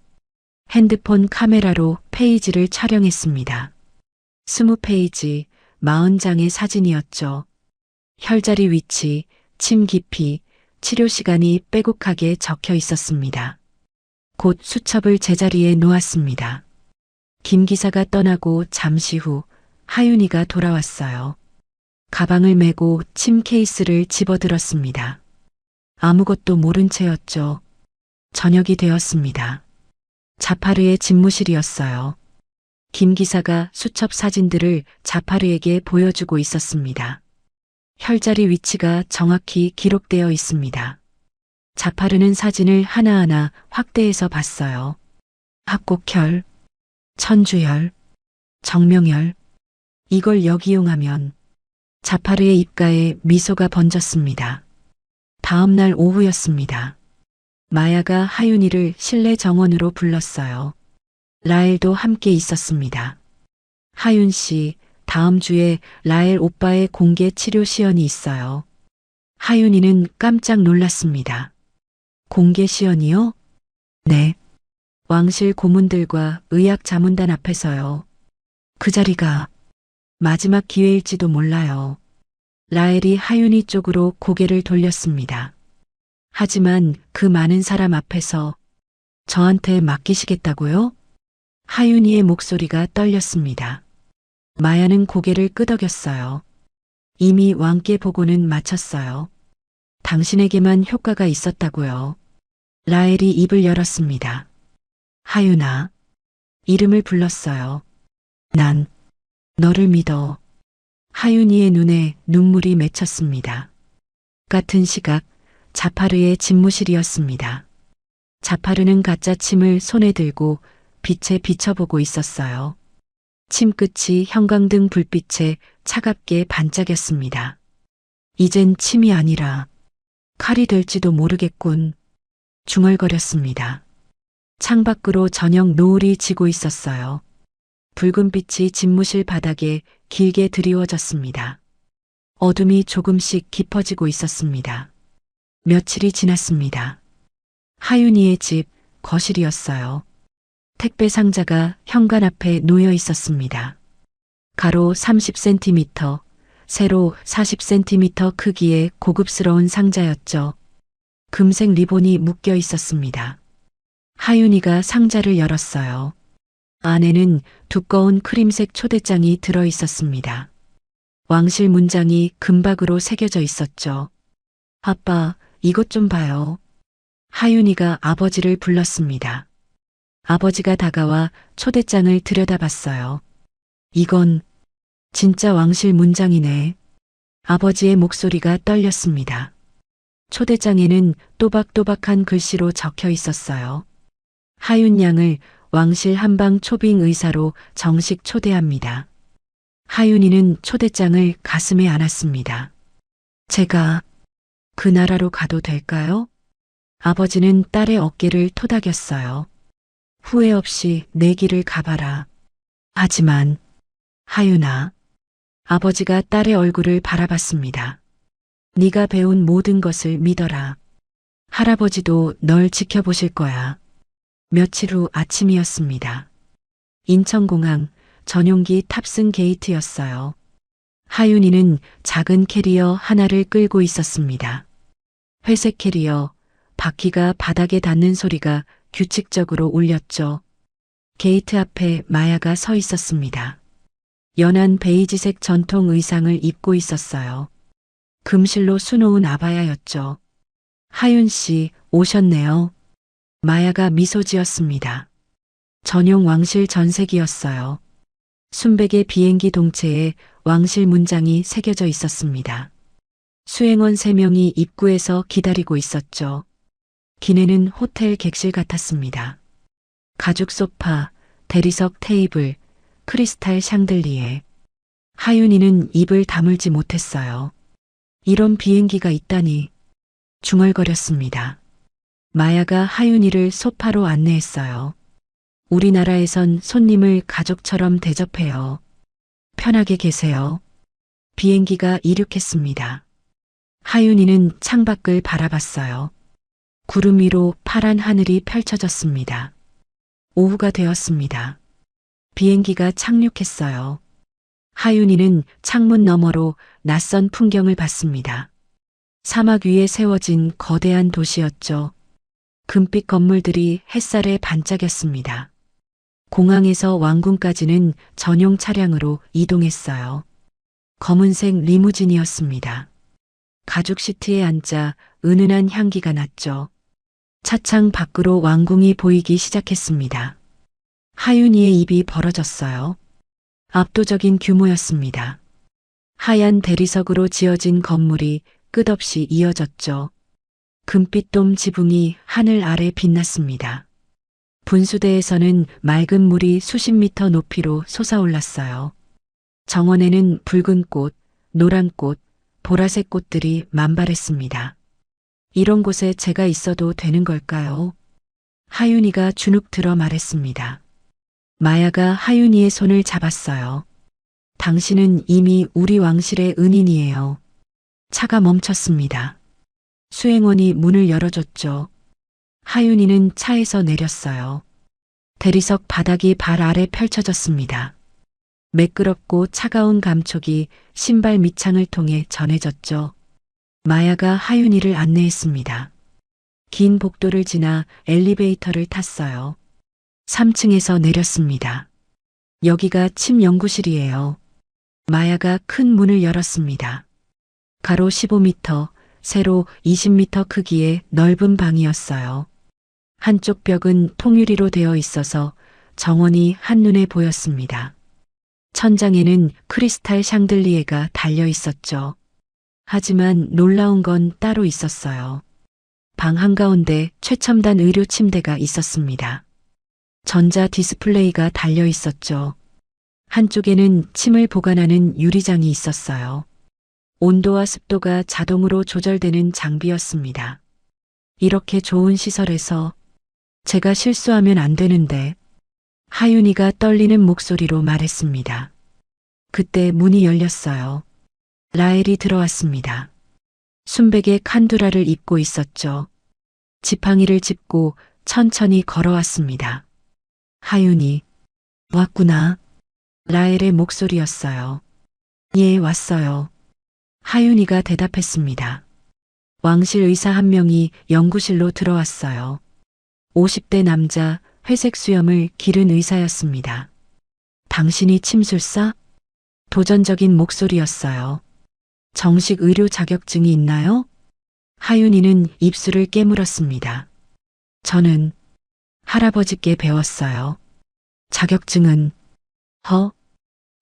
핸드폰 카메라로 페이지를 촬영했습니다. 20페이지, 40장의 사진이었죠. 혈자리 위치, 침 깊이, 치료 시간이 빼곡하게 적혀 있었습니다. 곧 수첩을 제자리에 놓았습니다. 김 기사가 떠나고 잠시 후 하윤이가 돌아왔어요. 가방을 메고 침 케이스를 집어들었습니다. 아무것도 모른 채였죠. 저녁이 되었습니다. 자파르의 집무실이었어요. 김 기사가 수첩 사진들을 자파르에게 보여주고 있었습니다. 혈자리 위치가 정확히 기록되어 있습니다. 자파르는 사진을 하나하나 확대해서 봤어요. 합곡혈, 천주혈, 정명혈. 이걸 역이용하면 자파르의 입가에 미소가 번졌습니다. 다음 날 오후였습니다. 마야가 하윤이를 실내 정원으로 불렀어요. 라엘도 함께 있었습니다. 하윤 씨, 다음 주에 라엘 오빠의 공개 치료 시연이 있어요. 하윤이는 깜짝 놀랐습니다. 공개 시연이요? 네. 왕실 고문들과 의학 자문단 앞에서요. 그 자리가 마지막 기회일지도 몰라요. 라엘이 하윤이 쪽으로 고개를 돌렸습니다. 하지만 그 많은 사람 앞에서 저한테 맡기시겠다고요? 하윤이의 목소리가 떨렸습니다. 마야는 고개를 끄덕였어요. 이미 왕께 보고는 마쳤어요. 당신에게만 효과가 있었다고요. 라엘이 입을 열었습니다. 하윤아. 이름을 불렀어요. 난 너를 믿어. 하윤이의 눈에 눈물이 맺혔습니다. 같은 시각 자파르의 집무실이었습니다. 자파르는 가짜 침을 손에 들고 빛에 비춰보고 있었어요. 침끝이 형광등 불빛에 차갑게 반짝였습니다. 이젠 침이 아니라 칼이 될지도 모르겠군. 중얼거렸습니다. 창밖으로 저녁 노을이 지고 있었어요. 붉은 빛이 집무실 바닥에 길게 드리워졌습니다. 어둠이 조금씩 깊어지고 있었습니다. 며칠이 지났습니다. 하윤이의 집 거실이었어요. 택배 상자가 현관 앞에 놓여 있었습니다. 가로 30cm, 세로 40cm 크기의 고급스러운 상자였죠. 금색 리본이 묶여 있었습니다. 하윤이가 상자를 열었어요. 안에는 두꺼운 크림색 초대장이 들어 있었습니다. 왕실 문장이 금박으로 새겨져 있었죠. 아빠, 이것 좀 봐요. 하윤이가 아버지를 불렀습니다. 아버지가 다가와 초대장을 들여다봤어요. 이건 진짜 왕실 문장이네. 아버지의 목소리가 떨렸습니다. 초대장에는 또박또박한 글씨로 적혀 있었어요. 하윤 양을 왕실 한방 초빙 의사로 정식 초대합니다. 하윤이는 초대장을 가슴에 안았습니다. 제가 그 나라로 가도 될까요? 아버지는 딸의 어깨를 토닥였어요. 후회 없이 내 길을 가봐라. 하지만 하윤아, 아버지가 딸의 얼굴을 바라봤습니다. 네가 배운 모든 것을 믿어라. 할아버지도 널 지켜보실 거야. 며칠 후 아침이었습니다. 인천공항 전용기 탑승 게이트였어요. 하윤이는 작은 캐리어 하나를 끌고 있었습니다. 회색 캐리어, 바퀴가 바닥에 닿는 소리가 규칙적으로 울렸죠. 게이트 앞에 마야가 서 있었습니다. 연한 베이지색 전통 의상을 입고 있었어요. 금실로 수놓은 아바야였죠. 하윤 씨, 오셨네요. 마야가 미소 지었습니다. 전용 왕실 전색이었어요. 순백의 비행기 동체에 왕실 문장이 새겨져 있었습니다. 수행원 3명이 입구에서 기다리고 있었죠. 기내는 호텔 객실 같았습니다. 가죽 소파, 대리석 테이블, 크리스탈 샹들리에. 하윤이는 입을 다물지 못했어요. 이런 비행기가 있다니. 중얼거렸습니다. 마야가 하윤이를 소파로 안내했어요. 우리나라에선 손님을 가족처럼 대접해요. 편하게 계세요. 비행기가 이륙했습니다. 하윤이는 창밖을 바라봤어요. 구름 위로 파란 하늘이 펼쳐졌습니다. 오후가 되었습니다. 비행기가 착륙했어요. 하윤이는 창문 너머로 낯선 풍경을 봤습니다. 사막 위에 세워진 거대한 도시였죠. 금빛 건물들이 햇살에 반짝였습니다. 공항에서 왕궁까지는 전용 차량으로 이동했어요. 검은색 리무진이었습니다. 가죽 시트에 앉아 은은한 향기가 났죠. 차창 밖으로 왕궁이 보이기 시작했습니다. 하윤이의 입이 벌어졌어요. 압도적인 규모였습니다. 하얀 대리석으로 지어진 건물이 끝없이 이어졌죠. 금빛 돔 지붕이 하늘 아래 빛났습니다. 분수대에서는 맑은 물이 수십 미터 높이로 솟아올랐어요. 정원에는 붉은 꽃, 노란 꽃, 보라색 꽃들이 만발했습니다. 이런 곳에 제가 있어도 되는 걸까요? 하윤이가 주눅 들어 말했습니다. 마야가 하윤이의 손을 잡았어요. 당신은 이미 우리 왕실의 은인이에요. 차가 멈췄습니다. 수행원이 문을 열어줬죠. 하윤이는 차에서 내렸어요. 대리석 바닥이 발 아래 펼쳐졌습니다. 매끄럽고 차가운 감촉이 신발 밑창을 통해 전해졌죠. 마야가 하윤이를 안내했습니다. 긴 복도를 지나 엘리베이터를 탔어요. 3층에서 내렸습니다. 여기가 침 연구실이에요. 마야가 큰 문을 열었습니다. 가로 15m, 세로 20m 크기의 넓은 방이었어요. 한쪽 벽은 통유리로 되어 있어서 정원이 한눈에 보였습니다. 천장에는 크리스탈 샹들리에가 달려 있었죠. 하지만 놀라운 건 따로 있었어요. 방 한가운데 최첨단 의료 침대가 있었습니다. 전자 디스플레이가 달려 있었죠. 한쪽에는 침을 보관하는 유리장이 있었어요. 온도와 습도가 자동으로 조절되는 장비였습니다. 이렇게 좋은 시설에서 제가 실수하면 안 되는데, 하윤이가 떨리는 목소리로 말했습니다. 그때 문이 열렸어요. 라엘이 들어왔습니다. 순백의 칸두라를 입고 있었죠. 지팡이를 짚고 천천히 걸어왔습니다. 하윤이, 왔구나. 라엘의 목소리였어요. 예, 왔어요. 하윤이가 대답했습니다. 왕실 의사 한 명이 연구실로 들어왔어요. 50대 남자, 회색 수염을 기른 의사였습니다. 당신이 침술사? 도전적인 목소리였어요. 정식 의료 자격증이 있나요? 하윤이는 입술을 깨물었습니다. 저는 할아버지께 배웠어요. 자격증은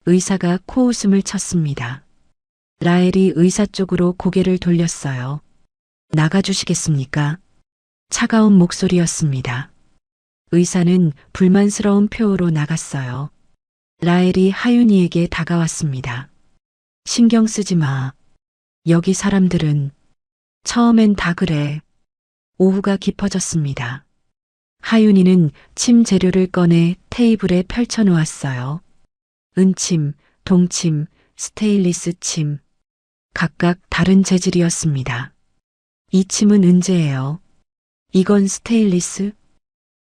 의사가 코웃음을 쳤습니다. 라엘이 의사 쪽으로 고개를 돌렸어요. 나가주시겠습니까? 차가운 목소리였습니다. 의사는 불만스러운 표호로 나갔어요. 라엘이 하윤이에게 다가왔습니다. 신경 쓰지 마. 여기 사람들은 처음엔 다 그래. 오후가 깊어졌습니다. 하윤이는 침 재료를 꺼내 테이블에 펼쳐 놓았어요. 은침, 동침, 스테인리스 침. 각각 다른 재질이었습니다. 이 침은 은재예요. 이건 스테인리스?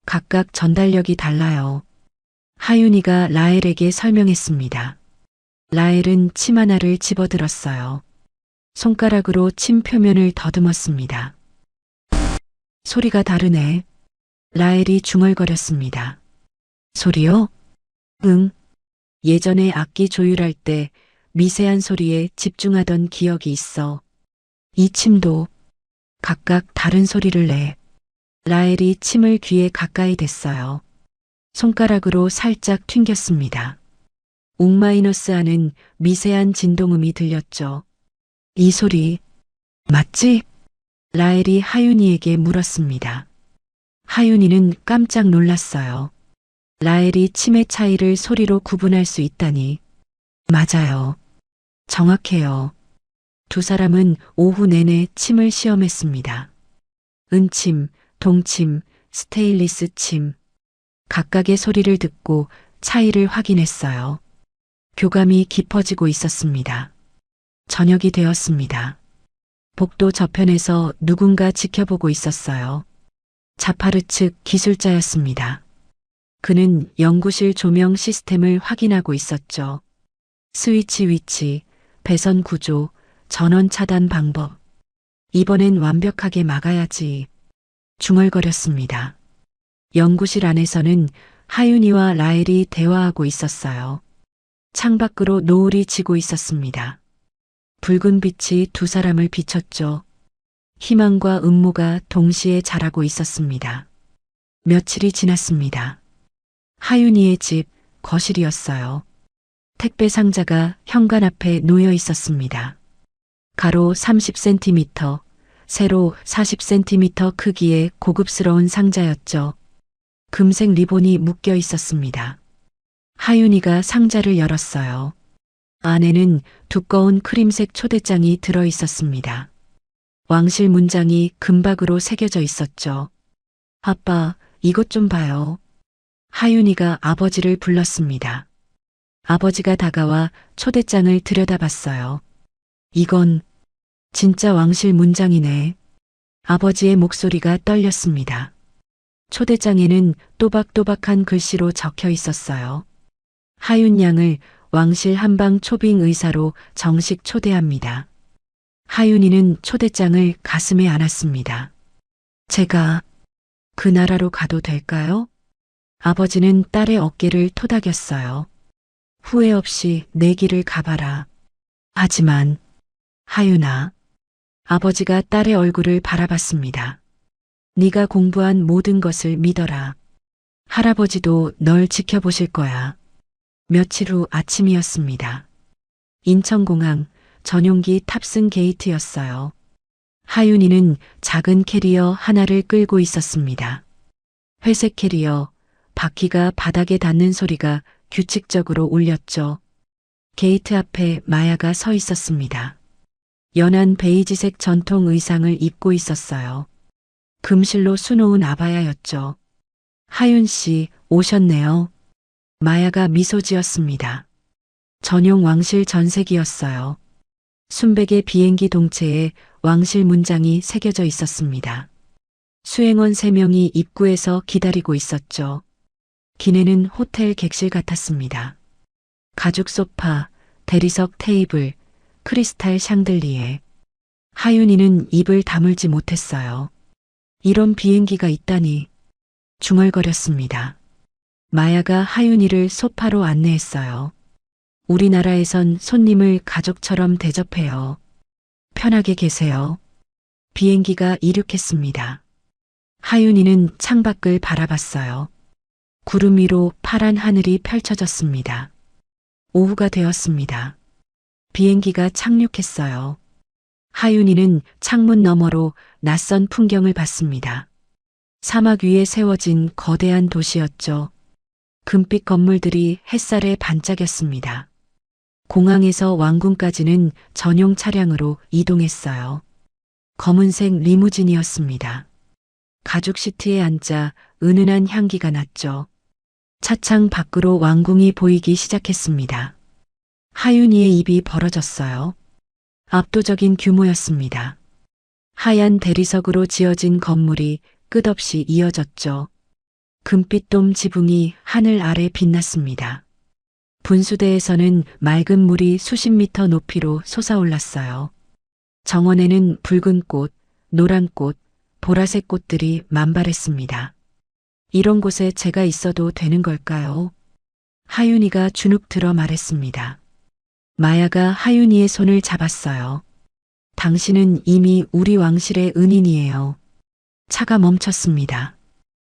각각 전달력이 달라요. 하윤이가 라헬에게 설명했습니다. 라헬은 침 하나를 집어들었어요. 손가락으로 침 표면을 더듬었습니다. 소리가 다르네. 라헬이 중얼거렸습니다. 소리요? 응. 예전에 악기 조율할 때 미세한 소리에 집중하던 기억이 있어. 이 침도 각각 다른 소리를 내. 라헬이 침을 귀에 가까이 댔어요. 손가락으로 살짝 튕겼습니다. 웅마이너스 하는 미세한 진동음이 들렸죠. 이 소리 맞지? 라헬이 하윤이에게 물었습니다. 하윤이는 깜짝 놀랐어요. 라헬이 침의 차이를 소리로 구분할 수 있다니. 맞아요. 정확해요. 두 사람은 오후 내내 침을 시험했습니다. 은침, 동침, 스테인리스 침. 각각의 소리를 듣고 차이를 확인했어요. 교감이 깊어지고 있었습니다. 저녁이 되었습니다. 복도 저편에서 누군가 지켜보고 있었어요. 자파르 측 기술자였습니다. 그는 연구실 조명 시스템을 확인하고 있었죠. 스위치 위치, 배선 구조, 전원 차단 방법. 이번엔 완벽하게 막아야지. 중얼거렸습니다. 연구실 안에서는 하윤이와 라헬이 대화하고 있었어요. 창밖으로 노을이 지고 있었습니다. 붉은 빛이 두 사람을 비췄죠. 희망과 음모가 동시에 자라고 있었습니다. 며칠이 지났습니다. 하윤이의 집 거실이었어요. 택배 상자가 현관 앞에 놓여 있었습니다. 가로 30cm, 세로 40cm 크기의 고급스러운 상자였죠. 금색 리본이 묶여 있었습니다. 하윤이가 상자를 열었어요. 안에는 두꺼운 크림색 초대장이 들어 있었습니다. 왕실 문장이 금박으로 새겨져 있었죠. 아빠, 이것 좀 봐요. 하윤이가 아버지를 불렀습니다. 아버지가 다가와 초대장을 들여다봤어요. 이건 진짜 왕실 문장이네. 아버지의 목소리가 떨렸습니다. 초대장에는 또박또박한 글씨로 적혀 있었어요. 하윤 양을 왕실 한방 초빙 의사로 정식 초대합니다. 하윤이는 초대장을 가슴에 안았습니다. 제가 그 나라로 가도 될까요? 아버지는 딸의 어깨를 토닥였어요. 후회 없이 내 길을 가봐라. 하지만 하윤아, 아버지가 딸의 얼굴을 바라봤습니다. 네가 공부한 모든 것을 믿어라. 할아버지도 널 지켜보실 거야. 며칠 후 아침이었습니다. 인천공항 전용기 탑승 게이트였어요. 하윤이는 작은 캐리어 하나를 끌고 있었습니다. 회색 캐리어, 바퀴가 바닥에 닿는 소리가 규칙적으로 울렸죠. 게이트 앞에 마야가 서 있었습니다. 연한 베이지색 전통 의상을 입고 있었어요. 금실로 수놓은 아바야였죠. 하윤 씨, 오셨네요. 마야가 미소 지었습니다. 전용 왕실 전세기였어요. 순백의 비행기 동체에 왕실 문장이 새겨져 있었습니다. 수행원 3명이 입구에서 기다리고 있었죠. 기내는 호텔 객실 같았습니다. 가죽 소파, 대리석 테이블, 크리스탈 샹들리에. 하윤이는 입을 다물지 못했어요. 이런 비행기가 있다니. 중얼거렸습니다. 마야가 하윤이를 소파로 안내했어요. 우리나라에선 손님을 가족처럼 대접해요. 편하게 계세요. 비행기가 이륙했습니다. 하윤이는 창밖을 바라봤어요. 구름 위로 파란 하늘이 펼쳐졌습니다. 오후가 되었습니다. 비행기가 착륙했어요. 하윤이는 창문 너머로 낯선 풍경을 봤습니다. 사막 위에 세워진 거대한 도시였죠. 금빛 건물들이 햇살에 반짝였습니다. 공항에서 왕궁까지는 전용 차량으로 이동했어요. 검은색 리무진이었습니다. 가죽 시트에 앉아 은은한 향기가 났죠. 차창 밖으로 왕궁이 보이기 시작했습니다. 하윤이의 입이 벌어졌어요. 압도적인 규모였습니다. 하얀 대리석으로 지어진 건물이 끝없이 이어졌죠. 금빛돔 지붕이 하늘 아래 빛났습니다. 분수대에서는 맑은 물이 수십 미터 높이로 솟아올랐어요. 정원에는 붉은 꽃, 노란 꽃, 보라색 꽃들이 만발했습니다. 이런 곳에 제가 있어도 되는 걸까요? 하윤이가 주눅 들어 말했습니다. 마야가 하윤이의 손을 잡았어요. 당신은 이미 우리 왕실의 은인이에요. 차가 멈췄습니다.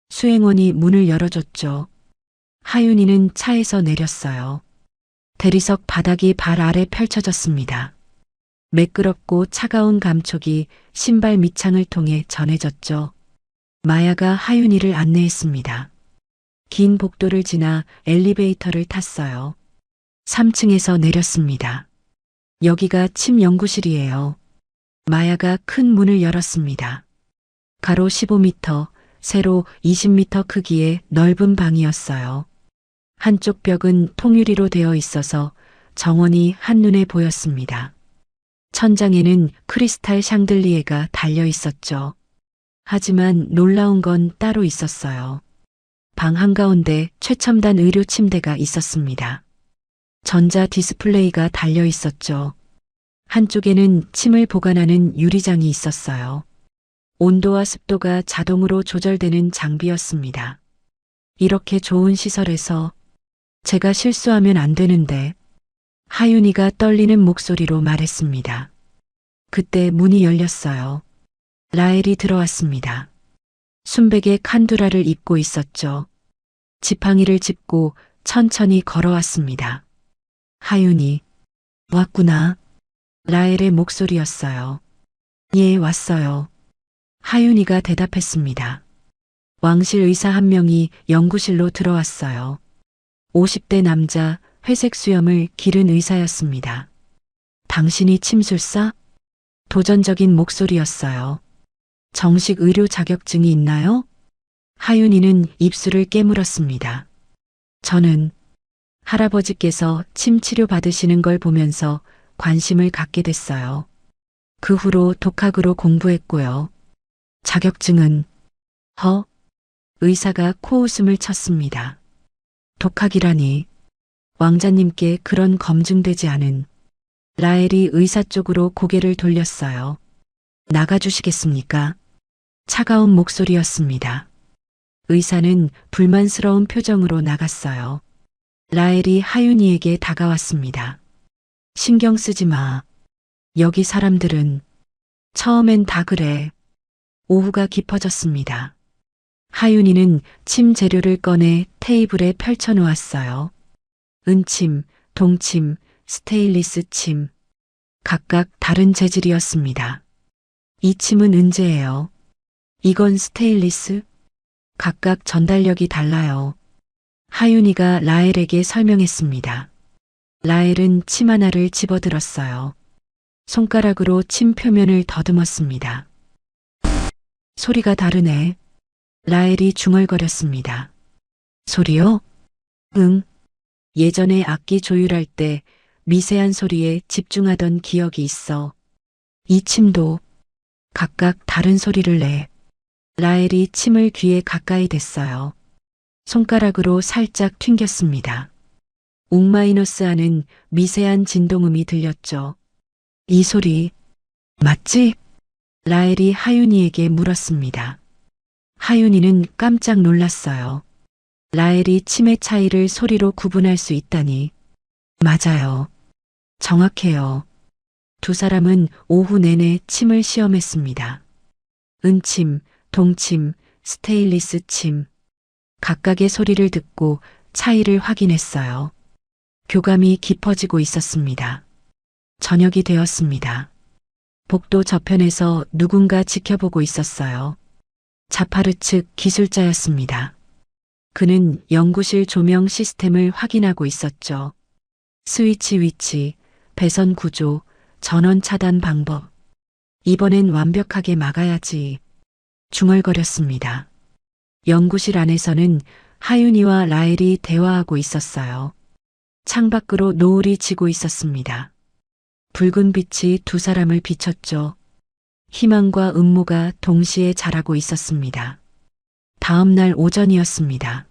수행원이 문을 열어줬죠. 하윤이는 차에서 내렸어요. 대리석 바닥이 발 아래 펼쳐졌습니다. 매끄럽고 차가운 감촉이 신발 밑창을 통해 전해졌죠. 마야가 하윤이를 안내했습니다. 긴 복도를 지나 엘리베이터를 탔어요. 3층에서 내렸습니다. 여기가 침 연구실이에요. 마야가 큰 문을 열었습니다. 가로 15m, 세로 20m 크기의 넓은 방이었어요. 한쪽 벽은 통유리로 되어 있어서 정원이 한눈에 보였습니다. 천장에는 크리스탈 샹들리에가 달려 있었죠. 하지만 놀라운 건 따로 있었어요. 방 한가운데 최첨단 의료 침대가 있었습니다. 전자 디스플레이가 달려 있었죠. 한쪽에는 침을 보관하는 유리장이 있었어요. 온도와 습도가 자동으로 조절되는 장비였습니다. 이렇게 좋은 시설에서 제가 실수하면 안 되는데, 하윤이가 떨리는 목소리로 말했습니다. 그때 문이 열렸어요. 라헬이 들어왔습니다. 순백의 칸두라를 입고 있었죠. 지팡이를 짚고 천천히 걸어왔습니다. 하윤이, 왔구나. 라헬의 목소리였어요. 예, 왔어요. 하윤이가 대답했습니다. 왕실 의사 한 명이 연구실로 들어왔어요. 50대 남자, 회색 수염을 기른 의사였습니다. 당신이 침술사? 도전적인 목소리였어요. 정식 의료 자격증이 있나요? 하윤이는 입술을 깨물었습니다. 저는 할아버지께서 침 치료 받으시는 걸 보면서 관심을 갖게 됐어요. 그 후로 독학으로 공부했고요. 자격증은 의사가 코웃음을 쳤습니다. 독학이라니. 왕자님께 그런 검증되지 않은. 라헬이 의사 쪽으로 고개를 돌렸어요. 나가주시겠습니까? 차가운 목소리였습니다. 의사는 불만스러운 표정으로 나갔어요. 라헬이 하윤이에게 다가왔습니다. 신경 쓰지 마. 여기 사람들은 처음엔 다 그래. 오후가 깊어졌습니다. 하윤이는 침 재료를 꺼내 테이블에 펼쳐 놓았어요. 은침, 동침, 스테인리스 침. 각각 다른 재질이었습니다. 이 침은 은재예요. 이건 스테인리스. 각각 전달력이 달라요. 하윤이가 라헬에게 설명했습니다. 라헬은 침 하나를 집어들었어요. 손가락으로 침 표면을 더듬었습니다. 소리가 다르네. 라헬이 중얼거렸습니다. 소리요? 응. 예전에 악기 조율할 때 미세한 소리에 집중하던 기억이 있어. 이 침도 각각 다른 소리를 내. 라헬이 침을 귀에 가까이 댔어요. 손가락으로 살짝 튕겼습니다. 웅마이너스 하는 미세한 진동음이 들렸죠. 이 소리 맞지? 라헬이 하윤이에게 물었습니다. 하윤이는 깜짝 놀랐어요. 라헬이 침의 차이를 소리로 구분할 수 있다니. 맞아요. 정확해요. 두 사람은 오후 내내 침을 시험했습니다. 은침, 동침, 스테인리스 침. 각각의 소리를 듣고 차이를 확인했어요. 교감이 깊어지고 있었습니다. 저녁이 되었습니다. 복도 저편에서 누군가 지켜보고 있었어요. 자파르 측 기술자였습니다. 그는 연구실 조명 시스템을 확인하고 있었죠. 스위치 위치, 배선 구조, 전원 차단 방법. 이번엔 완벽하게 막아야지. 중얼거렸습니다. 연구실 안에서는 하윤이와 라헬이 대화하고 있었어요. 창밖으로 노을이 지고 있었습니다. 붉은 빛이 두 사람을 비췄죠. 희망과 음모가 동시에 자라고 있었습니다. 다음 날 오전이었습니다.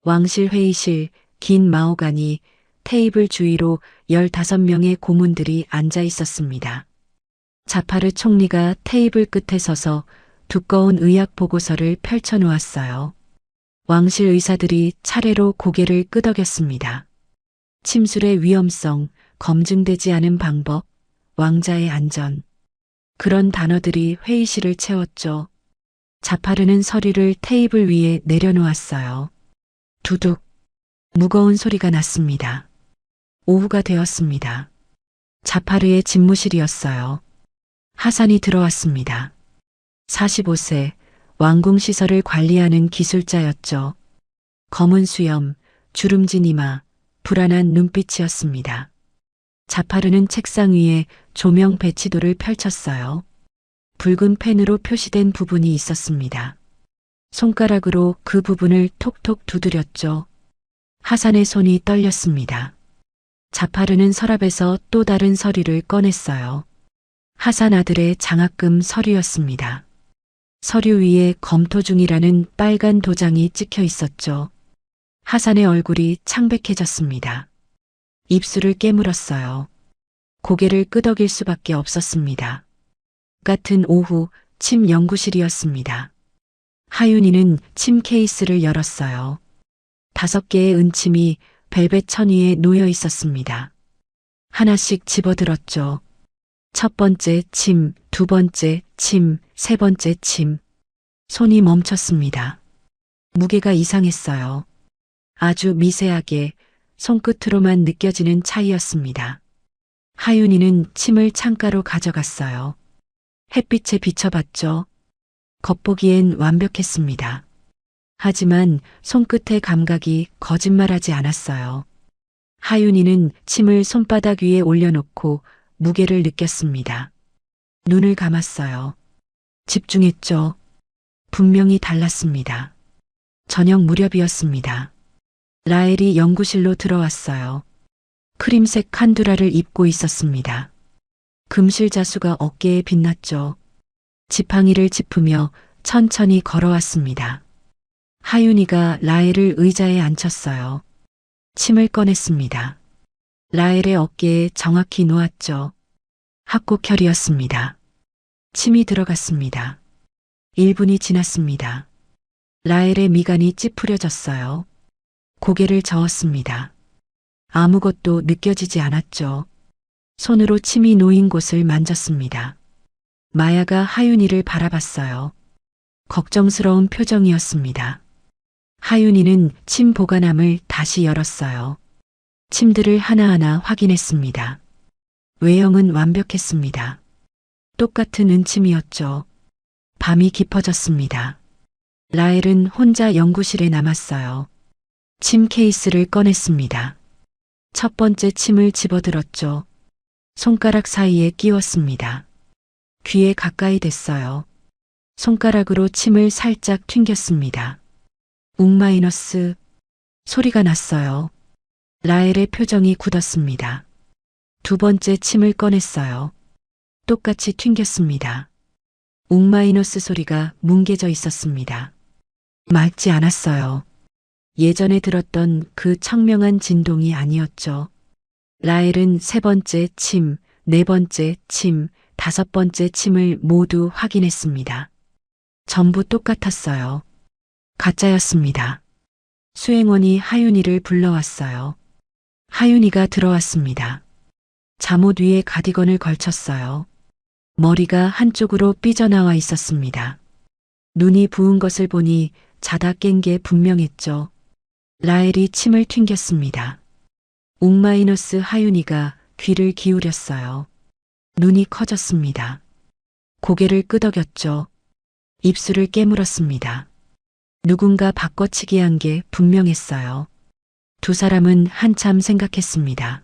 왕실 회의실, 긴 마호가니, 테이블 주위로 15명의 고문들이 앉아 있었습니다. 자파르 총리가 테이블 끝에 서서 두꺼운 의학 보고서를 펼쳐 놓았어요. 왕실 의사들이 차례로 고개를 끄덕였습니다. 침술의 위험성, 검증되지 않은 방법, 왕자의 안전. 그런 단어들이 회의실을 채웠죠. 자파르는 서류를 테이블 위에 내려놓았어요. 두둑. 무거운 소리가 났습니다. 오후가 되었습니다. 자파르의 집무실이었어요. 하산이 들어왔습니다. 45세, 왕궁 시설을 관리하는 기술자였죠. 검은 수염, 주름진 이마, 불안한 눈빛이었습니다. 자파르는 책상 위에 조명 배치도를 펼쳤어요. 붉은 펜으로 표시된 부분이 있었습니다. 손가락으로 그 부분을 톡톡 두드렸죠. 하산의 손이 떨렸습니다. 자파르는 서랍에서 또 다른 서류를 꺼냈어요. 하산 아들의 장학금 서류였습니다. 서류 위에 검토 중이라는 빨간 도장이 찍혀 있었죠. 하산의 얼굴이 창백해졌습니다. 입술을 깨물었어요. 고개를 끄덕일 수밖에 없었습니다. 같은 오후 침 연구실이었습니다. 하윤이는 침 케이스를 열었어요. 5개의 은침이 벨벳 천 위에 놓여 있었습니다. 하나씩 집어들었죠. 첫 번째 침, 두 번째 침, 세 번째 침. 손이 멈췄습니다. 무게가 이상했어요. 아주 미세하게 손끝으로만 느껴지는 차이였습니다. 하윤이는 침을 창가로 가져갔어요. 햇빛에 비춰봤죠. 겉보기엔 완벽했습니다. 하지만 손끝의 감각이 거짓말하지 않았어요. 하윤이는 침을 손바닥 위에 올려놓고 무게를 느꼈습니다. 눈을 감았어요. 집중했죠. 분명히 달랐습니다. 저녁 무렵이었습니다. 라헬이 연구실로 들어왔어요. 크림색 칸두라를 입고 있었습니다. 금실 자수가 어깨에 빛났죠. 지팡이를 짚으며 천천히 걸어왔습니다. 하윤이가 라헬을 의자에 앉혔어요. 침을 꺼냈습니다. 라헬의 어깨에 정확히 놓았죠. 합곡혈이었습니다. 침이 들어갔습니다. 1분이 지났습니다. 라헬의 미간이 찌푸려졌어요. 고개를 저었습니다. 아무것도 느껴지지 않았죠. 손으로 침이 놓인 곳을 만졌습니다. 마야가 하윤이를 바라봤어요. 걱정스러운 표정이었습니다. 하윤이는 침 보관함을 다시 열었어요. 침들을 하나하나 확인했습니다. 외형은 완벽했습니다. 똑같은 은침이었죠. 밤이 깊어졌습니다. 라헬은 혼자 연구실에 남았어요. 침 케이스를 꺼냈습니다. 첫 번째 침을 집어들었죠. 손가락 사이에 끼웠습니다. 귀에 가까이 댔어요. 손가락으로 침을 살짝 튕겼습니다. 웅마이너스 소리가 났어요. 라헬의 표정이 굳었습니다. 두 번째 침을 꺼냈어요. 똑같이 튕겼습니다. 웅마이너스 소리가 뭉개져 있었습니다. 맑지 않았어요. 예전에 들었던 그 청명한 진동이 아니었죠. 라헬은 세 번째 침, 네 번째 침, 다섯 번째 침을 모두 확인했습니다. 전부 똑같았어요. 가짜였습니다. 수행원이 하윤이를 불러왔어요. 하윤이가 들어왔습니다. 잠옷 위에 가디건을 걸쳤어요. 머리가 한쪽으로 삐져나와 있었습니다. 눈이 부은 것을 보니 자다 깬 게 분명했죠. 라헬이 침을 튕겼습니다. 웅마이너스 하윤이가 귀를 기울였어요. 눈이 커졌습니다. 고개를 끄덕였죠. 입술을 깨물었습니다. 누군가 바꿔치기 한 게 분명했어요. 두 사람은 한참 생각했습니다.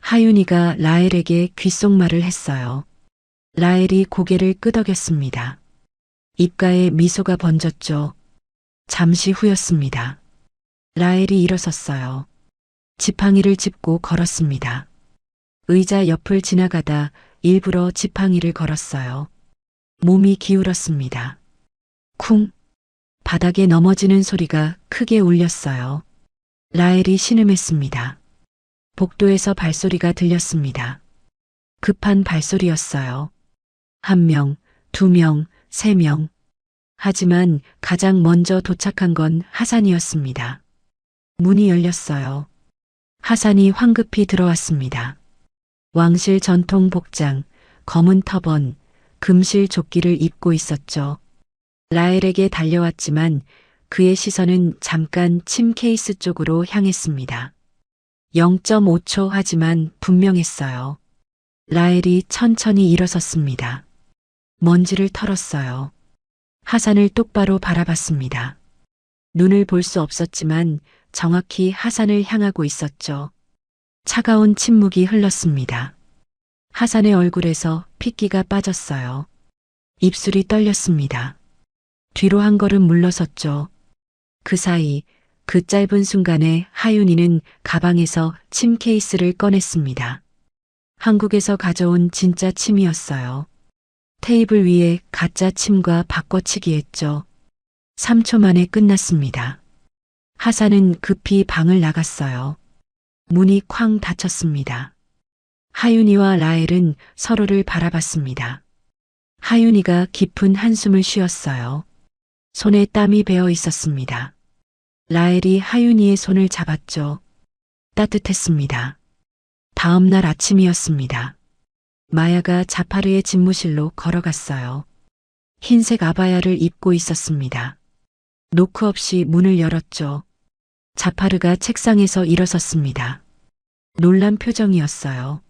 하윤이가 라헬에게 귓속말을 했어요. 라헬이 고개를 끄덕였습니다. 입가에 미소가 번졌죠. 잠시 후였습니다. 라헬이 일어섰어요. 지팡이를 짚고 걸었습니다. 의자 옆을 지나가다 일부러 지팡이를 걸었어요. 몸이 기울었습니다. 쿵! 바닥에 넘어지는 소리가 크게 울렸어요. 라헬이 신음했습니다. 복도에서 발소리가 들렸습니다. 급한 발소리였어요. 1명, 2명, 3명. 하지만 가장 먼저 도착한 건 하산이었습니다. 문이 열렸어요. 하산이 황급히 들어왔습니다. 왕실 전통 복장, 검은 터번, 금실 조끼를 입고 있었죠. 라헬에게 달려왔지만 그의 시선은 잠깐 침 케이스 쪽으로 향했습니다. 0.5초 하지만 분명했어요. 라헬이 천천히 일어섰습니다. 먼지를 털었어요. 하산을 똑바로 바라봤습니다. 눈을 볼 수 없었지만 정확히 하산을 향하고 있었죠. 차가운 침묵이 흘렀습니다. 하산의 얼굴에서 핏기가 빠졌어요. 입술이 떨렸습니다. 뒤로 한 걸음 물러섰죠. 그 사이 그 짧은 순간에 하윤이는 가방에서 침 케이스를 꺼냈습니다. 한국에서 가져온 진짜 침이었어요. 테이블 위에 가짜 침과 바꿔치기 했죠. 3초 만에 끝났습니다. 하산은 급히 방을 나갔어요. 문이 쾅 닫혔습니다. 하윤이와 라헬은 서로를 바라봤습니다. 하윤이가 깊은 한숨을 쉬었어요. 손에 땀이 배어 있었습니다. 라헬이 하윤이의 손을 잡았죠. 따뜻했습니다. 다음 날 아침이었습니다. 마야가 자파르의 집무실로 걸어갔어요. 흰색 아바야를 입고 있었습니다. 노크 없이 문을 열었죠. 자파르가 책상에서 일어섰습니다. 놀란 표정이었어요.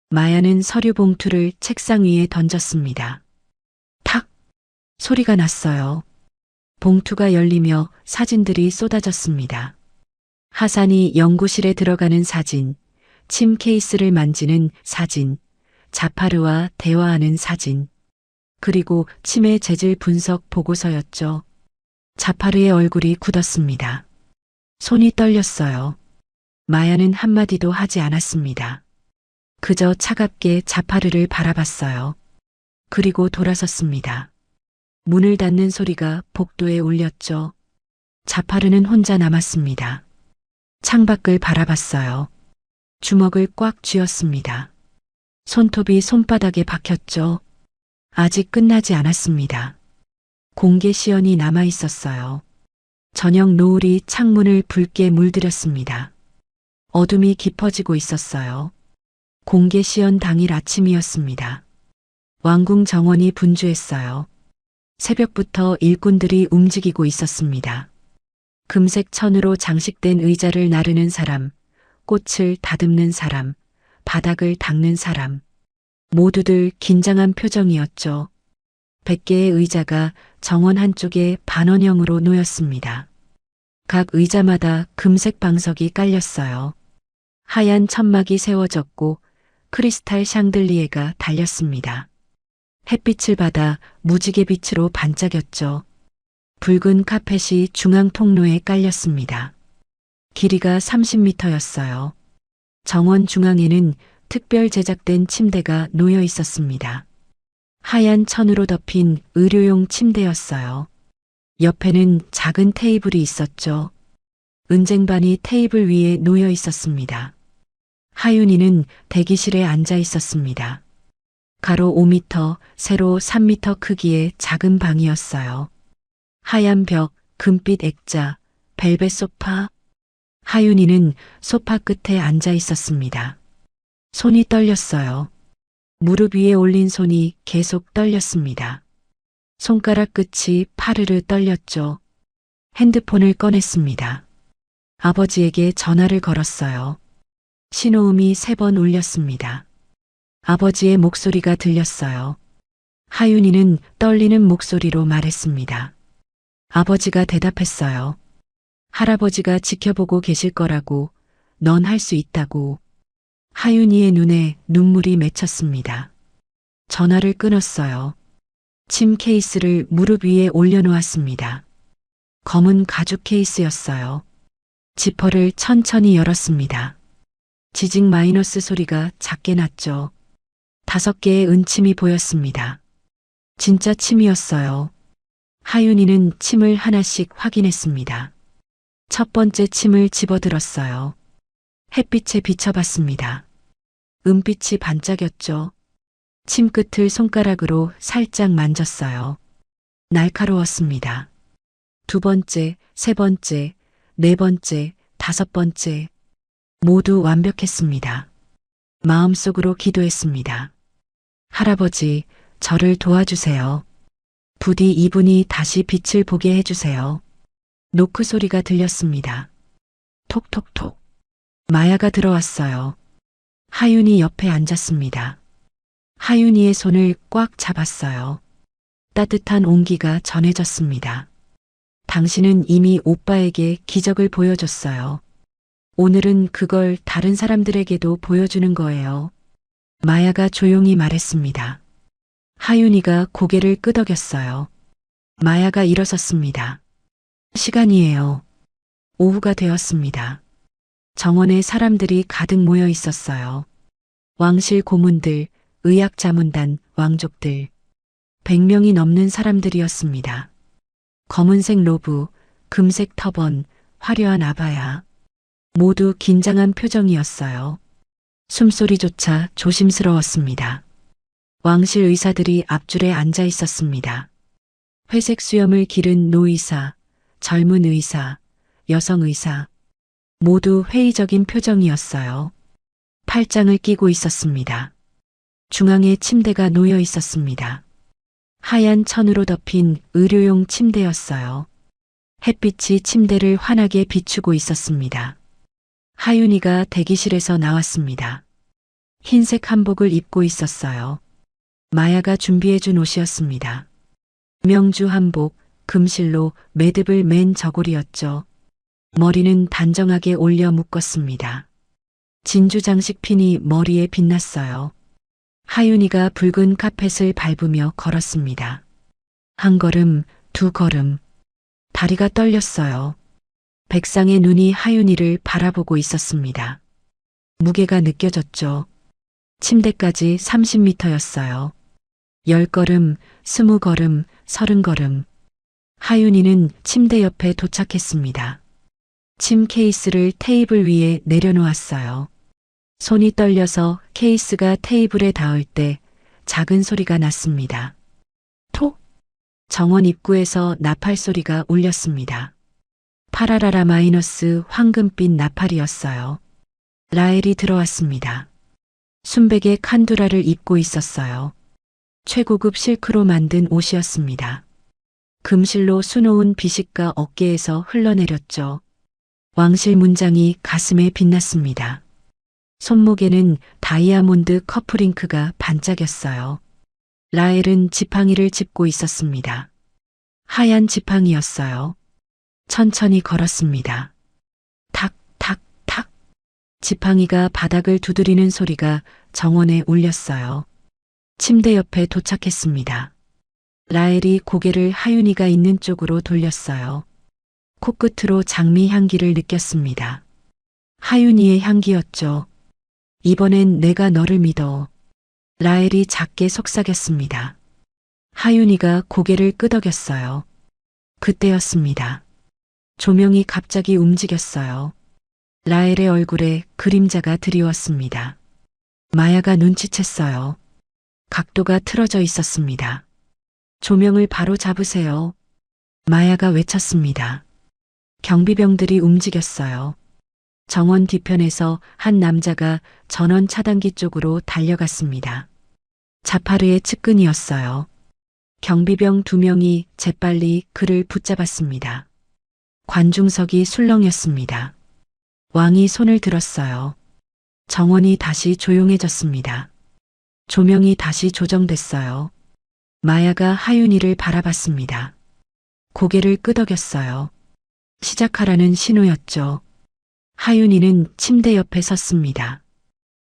마야는 서류 봉투를 책상 위에 던졌습니다. 탁! 소리가 났어요. 봉투가 열리며 사진들이 쏟아졌습니다. 하산이 연구실에 들어가는 사진, 침 케이스를 만지는 사진, 자파르와 대화하는 사진, 그리고 침의 재질 분석 보고서였죠. 자파르의 얼굴이 굳었습니다. 손이 떨렸어요. 마야는 한마디도 하지 않았습니다. 그저 차갑게 자파르를 바라봤어요. 그리고 돌아섰습니다. 문을 닫는 소리가 복도에 울렸죠. 자파르는 혼자 남았습니다. 창밖을 바라봤어요. 주먹을 꽉 쥐었습니다. 손톱이 손바닥에 박혔죠. 아직 끝나지 않았습니다. 공개 시연이 남아 있었어요. 저녁 노을이 창문을 붉게 물들였습니다. 어둠이 깊어지고 있었어요. 공개 시연 당일 아침이었습니다. 왕궁 정원이 분주했어요. 새벽부터 일꾼들이 움직이고 있었습니다. 금색 천으로 장식된 의자를 나르는 사람, 꽃을 다듬는 사람, 바닥을 닦는 사람. 모두들 긴장한 표정이었죠. 100개의 의자가 정원 한쪽에 반원형으로 놓였습니다. 각 의자마다 금색 방석이 깔렸어요. 하얀 천막이 세워졌고 크리스탈 샹들리에가 달렸습니다. 햇빛을 받아 무지개 빛으로 반짝였죠. 붉은 카펫이 중앙 통로에 깔렸습니다. 길이가 30m였어요. 정원 중앙에는 특별 제작된 침대가 놓여 있었습니다. 하얀 천으로 덮인 의료용 침대였어요. 옆에는 작은 테이블이 있었죠. 은쟁반이 테이블 위에 놓여 있었습니다. 하윤이는 대기실에 앉아 있었습니다. 가로 5m, 세로 3m 크기의 작은 방이었어요. 하얀 벽, 금빛 액자, 벨벳 소파. 하윤이는 소파 끝에 앉아 있었습니다. 손이 떨렸어요. 무릎 위에 올린 손이 계속 떨렸습니다. 손가락 끝이 파르르 떨렸죠. 핸드폰을 꺼냈습니다. 아버지에게 전화를 걸었어요. 신호음이 3번 울렸습니다. 아버지의 목소리가 들렸어요. 하윤이는 떨리는 목소리로 말했습니다. 아버지가 대답했어요. 할아버지가 지켜보고 계실 거라고, 넌 할 수 있다고. 하윤이의 눈에 눈물이 맺혔습니다. 전화를 끊었어요. 침 케이스를 무릎 위에 올려놓았습니다. 검은 가죽 케이스였어요. 지퍼를 천천히 열었습니다. 지직 마이너스 소리가 작게 났죠. 5개의 은침이 보였습니다. 진짜 침이었어요. 하윤이는 침을 하나씩 확인했습니다. 첫 번째 침을 집어들었어요. 햇빛에 비춰봤습니다. 은빛이 반짝였죠. 침 끝을 손가락으로 살짝 만졌어요. 날카로웠습니다. 2번째, 3번째, 4번째, 5번째. 모두 완벽했습니다. 마음속으로 기도했습니다. 할아버지, 저를 도와주세요. 부디 이분이 다시 빛을 보게 해주세요. 노크 소리가 들렸습니다. 톡톡톡. 마야가 들어왔어요. 하윤이 옆에 앉았습니다. 하윤이의 손을 꽉 잡았어요. 따뜻한 온기가 전해졌습니다. 당신은 이미 오빠에게 기적을 보여줬어요. 오늘은 그걸 다른 사람들에게도 보여주는 거예요. 마야가 조용히 말했습니다. 하윤이가 고개를 끄덕였어요. 마야가 일어섰습니다. 시간이에요. 오후가 되었습니다. 정원에 사람들이 가득 모여 있었어요. 왕실 고문들, 의학자문단, 왕족들. 100명이 넘는 사람들이었습니다. 검은색 로브, 금색 터번, 화려한 아바야. 모두 긴장한 표정이었어요. 숨소리조차 조심스러웠습니다. 왕실 의사들이 앞줄에 앉아 있었습니다. 회색 수염을 기른 노의사, 젊은 의사, 여성 의사. 모두 회의적인 표정이었어요. 팔짱을 끼고 있었습니다. 중앙에 침대가 놓여 있었습니다. 하얀 천으로 덮인 의료용 침대였어요. 햇빛이 침대를 환하게 비추고 있었습니다. 하윤이가 대기실에서 나왔습니다. 흰색 한복을 입고 있었어요. 마야가 준비해준 옷이었습니다. 명주 한복, 금실로 매듭을 맨 저고리였죠. 머리는 단정하게 올려 묶었습니다. 진주 장식 핀이 머리에 빛났어요. 하윤이가 붉은 카펫을 밟으며 걸었습니다. 한 걸음, 2걸음. 다리가 떨렸어요. 백상의 눈이 하윤이를 바라보고 있었습니다. 무게가 느껴졌죠. 침대까지 30m였어요. 10걸음, 20걸음, 30걸음. 하윤이는 침대 옆에 도착했습니다. 침 케이스를 테이블 위에 내려놓았어요. 손이 떨려서 케이스가 테이블에 닿을 때 작은 소리가 났습니다. 톡! 정원 입구에서 나팔 소리가 울렸습니다. 파라라라 마이너스 황금빛 나팔이었어요. 라엘이 들어왔습니다. 순백의 칸두라를 입고 있었어요. 최고급 실크로 만든 옷이었습니다. 금실로 수놓은 비식가 어깨에서 흘러내렸죠. 왕실 문장이 가슴에 빛났습니다. 손목에는 다이아몬드 커플링크가 반짝였어요. 라엘은 지팡이를 짚고 있었습니다. 하얀 지팡이였어요. 천천히 걸었습니다. 탁, 탁, 탁. 지팡이가 바닥을 두드리는 소리가 정원에 울렸어요. 침대 옆에 도착했습니다. 라엘이 고개를 하윤이가 있는 쪽으로 돌렸어요. 코끝으로 장미 향기를 느꼈습니다. 하윤이의 향기였죠. 이번엔 내가 너를 믿어. 라엘이 작게 속삭였습니다. 하윤이가 고개를 끄덕였어요. 그때였습니다. 조명이 갑자기 움직였어요. 라엘의 얼굴에 그림자가 드리웠습니다. 마야가 눈치챘어요. 각도가 틀어져 있었습니다. 조명을 바로 잡으세요. 마야가 외쳤습니다. 경비병들이 움직였어요. 정원 뒤편에서 한 남자가 전원 차단기 쪽으로 달려갔습니다. 자파르의 측근이었어요. 경비병 2명이 재빨리 그를 붙잡았습니다. 관중석이 술렁였습니다. 왕이 손을 들었어요. 정원이 다시 조용해졌습니다. 조명이 다시 조정됐어요. 마야가 하윤이를 바라봤습니다. 고개를 끄덕였어요. 시작하라는 신호였죠. 하윤이는 침대 옆에 섰습니다.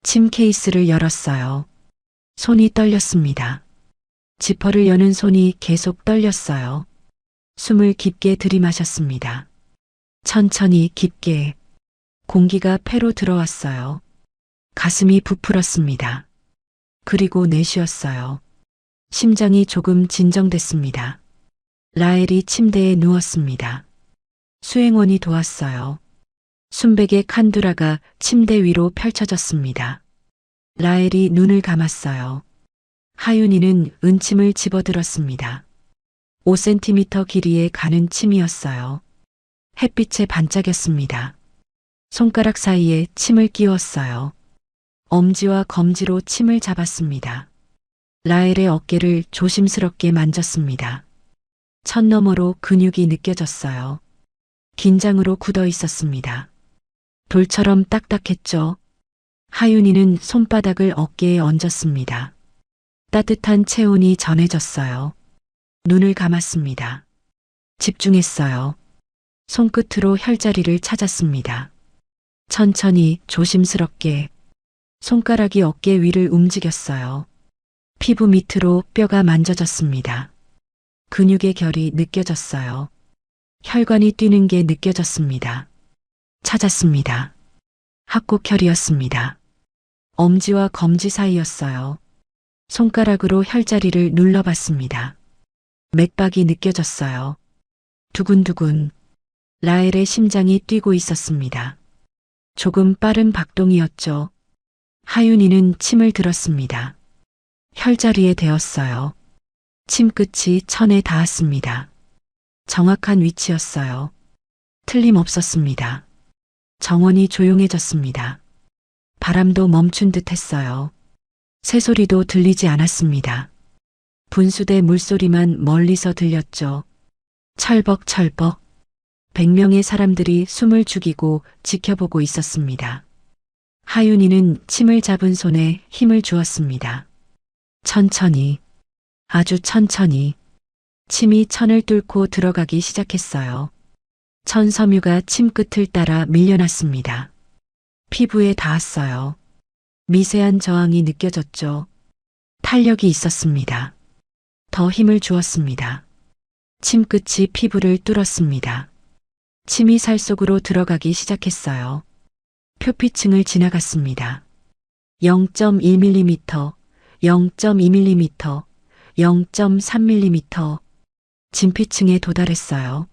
침 케이스를 열었어요. 손이 떨렸습니다. 지퍼를 여는 손이 계속 떨렸어요. 숨을 깊게 들이마셨습니다. 천천히 깊게 공기가 폐로 들어왔어요. 가슴이 부풀었습니다. 그리고 내쉬었어요. 심장이 조금 진정됐습니다. 라헬이 침대에 누웠습니다. 수행원이 도왔어요. 순백의 칸두라가 침대 위로 펼쳐졌습니다. 라헬이 눈을 감았어요. 하윤이는 은침을 집어들었습니다. 5cm 길이에 가는 침이었어요. 햇빛에 반짝였습니다. 손가락 사이에 침을 끼웠어요. 엄지와 검지로 침을 잡았습니다. 라헬의 어깨를 조심스럽게 만졌습니다. 천 너머로 근육이 느껴졌어요. 긴장으로 굳어 있었습니다. 돌처럼 딱딱했죠. 하윤이는 손바닥을 어깨에 얹었습니다. 따뜻한 체온이 전해졌어요. 눈을 감았습니다. 집중했어요. 손끝으로 혈자리를 찾았습니다. 천천히 조심스럽게 손가락이 어깨 위를 움직였어요. 피부 밑으로 뼈가 만져졌습니다. 근육의 결이 느껴졌어요. 혈관이 뛰는 게 느껴졌습니다. 찾았습니다. 합곡혈이었습니다. 엄지와 검지 사이였어요. 손가락으로 혈자리를 눌러봤습니다. 맥박이 느껴졌어요. 두근두근. 라헬의 심장이 뛰고 있었습니다. 조금 빠른 박동이었죠. 하윤이는 침을 들었습니다. 혈자리에 대었어요. 침끝이 천에 닿았습니다. 정확한 위치였어요. 틀림없었습니다. 정원이 조용해졌습니다. 바람도 멈춘 듯 했어요. 새소리도 들리지 않았습니다. 분수대 물소리만 멀리서 들렸죠. 철벅철벅. 100명의 사람들이 숨을 죽이고 지켜보고 있었습니다. 하윤이는 침을 잡은 손에 힘을 주었습니다. 천천히, 아주 천천히 침이 천을 뚫고 들어가기 시작했어요. 천 섬유가 침끝을 따라 밀려났습니다. 피부에 닿았어요. 미세한 저항이 느껴졌죠. 탄력이 있었습니다. 더 힘을 주었습니다. 침끝이 피부를 뚫었습니다. 침이 살 속으로 들어가기 시작했어요. 표피층을 지나갔습니다. 0.1mm, 0.2mm, 0.3mm, 진피층에 도달했어요.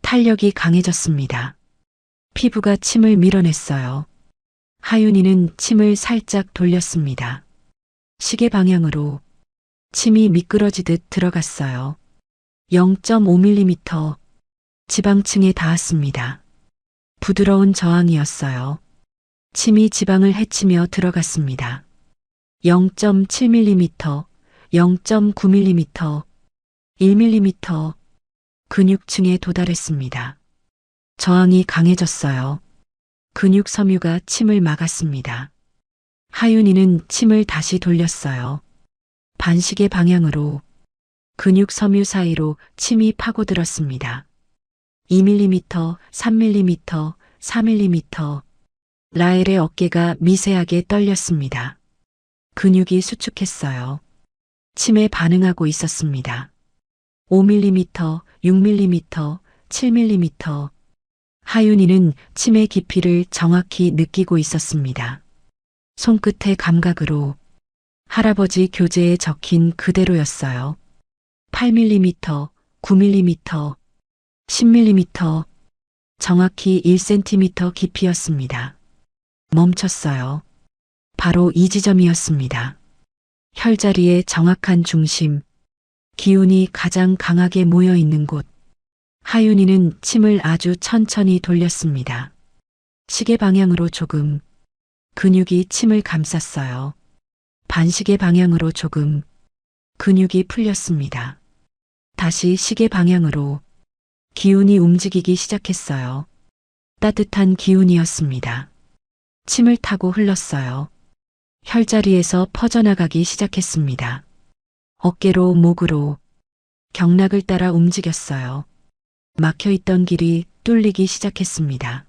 탄력이 강해졌습니다. 피부가 침을 밀어냈어요. 하윤이는 침을 살짝 돌렸습니다. 시계 방향으로 침이 미끄러지듯 들어갔어요. 0.5mm, 지방층에 닿았습니다. 부드러운 저항이었어요. 침이 지방을 헤치며 들어갔습니다. 0.7mm, 0.9mm, 1mm, 근육층에 도달했습니다. 저항이 강해졌어요. 근육 섬유가 침을 막았습니다. 하윤이는 침을 다시 돌렸어요. 반시계 방향으로 근육 섬유 사이로 침이 파고들었습니다. 2mm, 3mm, 4mm. 라헬의 어깨가 미세하게 떨렸습니다. 근육이 수축했어요. 침에 반응하고 있었습니다. 5mm, 6mm, 7mm. 하윤이는 침의 깊이를 정확히 느끼고 있었습니다. 손끝의 감각으로 할아버지 교재에 적힌 그대로였어요. 8mm, 9mm, 10mm, 정확히 1cm 깊이였습니다. 멈췄어요. 바로 이 지점이었습니다. 혈자리의 정확한 중심, 기운이 가장 강하게 모여 있는 곳. 하윤이는 침을 아주 천천히 돌렸습니다. 시계 방향으로 조금, 근육이 침을 감쌌어요. 반시계 방향으로 조금, 근육이 풀렸습니다. 다시 시계 방향으로, 기운이 움직이기 시작했어요. 따뜻한 기운이었습니다. 침을 타고 흘렀어요. 혈자리에서 퍼져나가기 시작했습니다. 어깨로 목으로 경락을 따라 움직였어요. 막혀있던 길이 뚫리기 시작했습니다.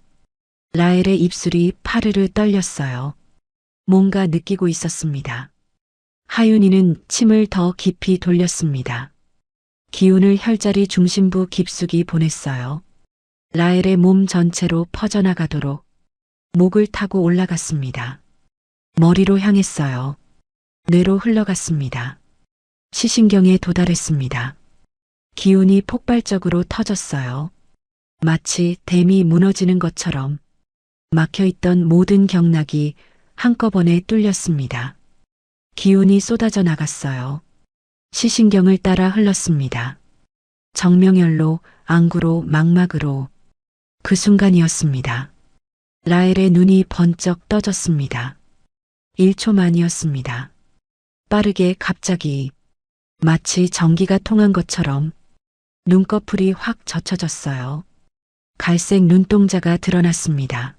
라헬의 입술이 파르르 떨렸어요. 뭔가 느끼고 있었습니다. 하윤이는 침을 더 깊이 돌렸습니다. 기운을 혈자리 중심부 깊숙이 보냈어요. 라헬의 몸 전체로 퍼져나가도록 목을 타고 올라갔습니다. 머리로 향했어요. 뇌로 흘러갔습니다. 시신경에 도달했습니다. 기운이 폭발적으로 터졌어요. 마치 댐이 무너지는 것처럼 막혀있던 모든 경락이 한꺼번에 뚫렸습니다. 기운이 쏟아져 나갔어요. 시신경을 따라 흘렀습니다. 정명혈로, 안구로, 망막으로. 그 순간이었습니다. 라헬의 눈이 번쩍 떠졌습니다. 1초 만이었습니다. 빠르게 갑자기 마치 전기가 통한 것처럼 눈꺼풀이 확 젖혀졌어요. 갈색 눈동자가 드러났습니다.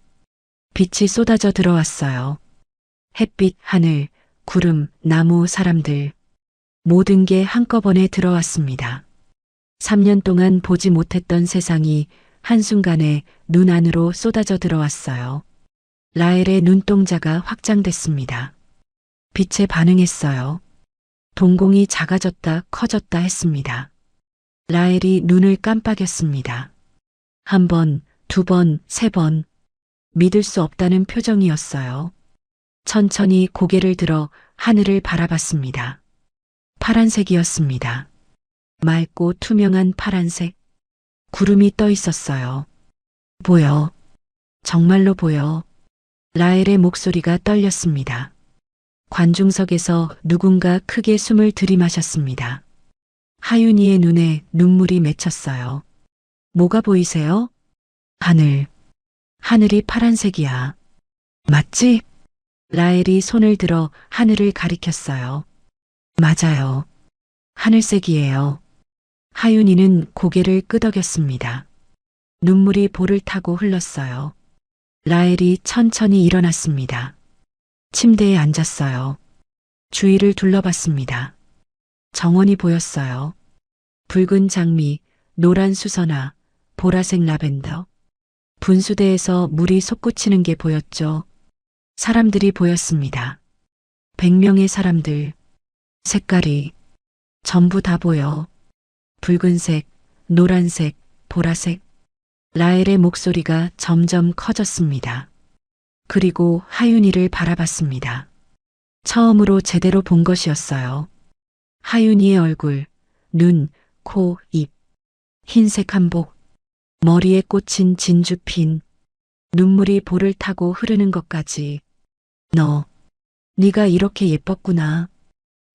빛이 쏟아져 들어왔어요. 햇빛, 하늘, 구름, 나무, 사람들. 모든 게 한꺼번에 들어왔습니다. 3년 동안 보지 못했던 세상이 한순간에 눈 안으로 쏟아져 들어왔어요. 라헬의 눈동자가 확장됐습니다. 빛에 반응했어요. 동공이 작아졌다 커졌다 했습니다. 라헬이 눈을 깜빡였습니다. 1번, 2번, 3번. 믿을 수 없다는 표정이었어요. 천천히 고개를 들어 하늘을 바라봤습니다. 파란색이었습니다. 맑고 투명한 파란색. 구름이 떠 있었어요. 보여. 정말로 보여. 라헬의 목소리가 떨렸습니다. 관중석에서 누군가 크게 숨을 들이마셨습니다. 하윤이의 눈에 눈물이 맺혔어요. 뭐가 보이세요? 하늘. 하늘이 파란색이야. 맞지? 라헬이 손을 들어 하늘을 가리켰어요. 맞아요. 하늘색이에요. 하윤이는 고개를 끄덕였습니다. 눈물이 볼을 타고 흘렀어요. 라헬이 천천히 일어났습니다. 침대에 앉았어요. 주위를 둘러봤습니다. 정원이 보였어요. 붉은 장미, 노란 수선화, 보라색 라벤더. 분수대에서 물이 솟구치는 게 보였죠. 사람들이 보였습니다. 100명의 사람들. 색깔이 전부 다 보여. 붉은색, 노란색, 보라색. 라헬의 목소리가 점점 커졌습니다. 그리고 하윤이를 바라봤습니다. 처음으로 제대로 본 것이었어요. 하윤이의 얼굴, 눈, 코, 입, 흰색 한복, 머리에 꽂힌 진주핀, 눈물이 볼을 타고 흐르는 것까지. 네가 이렇게 예뻤구나.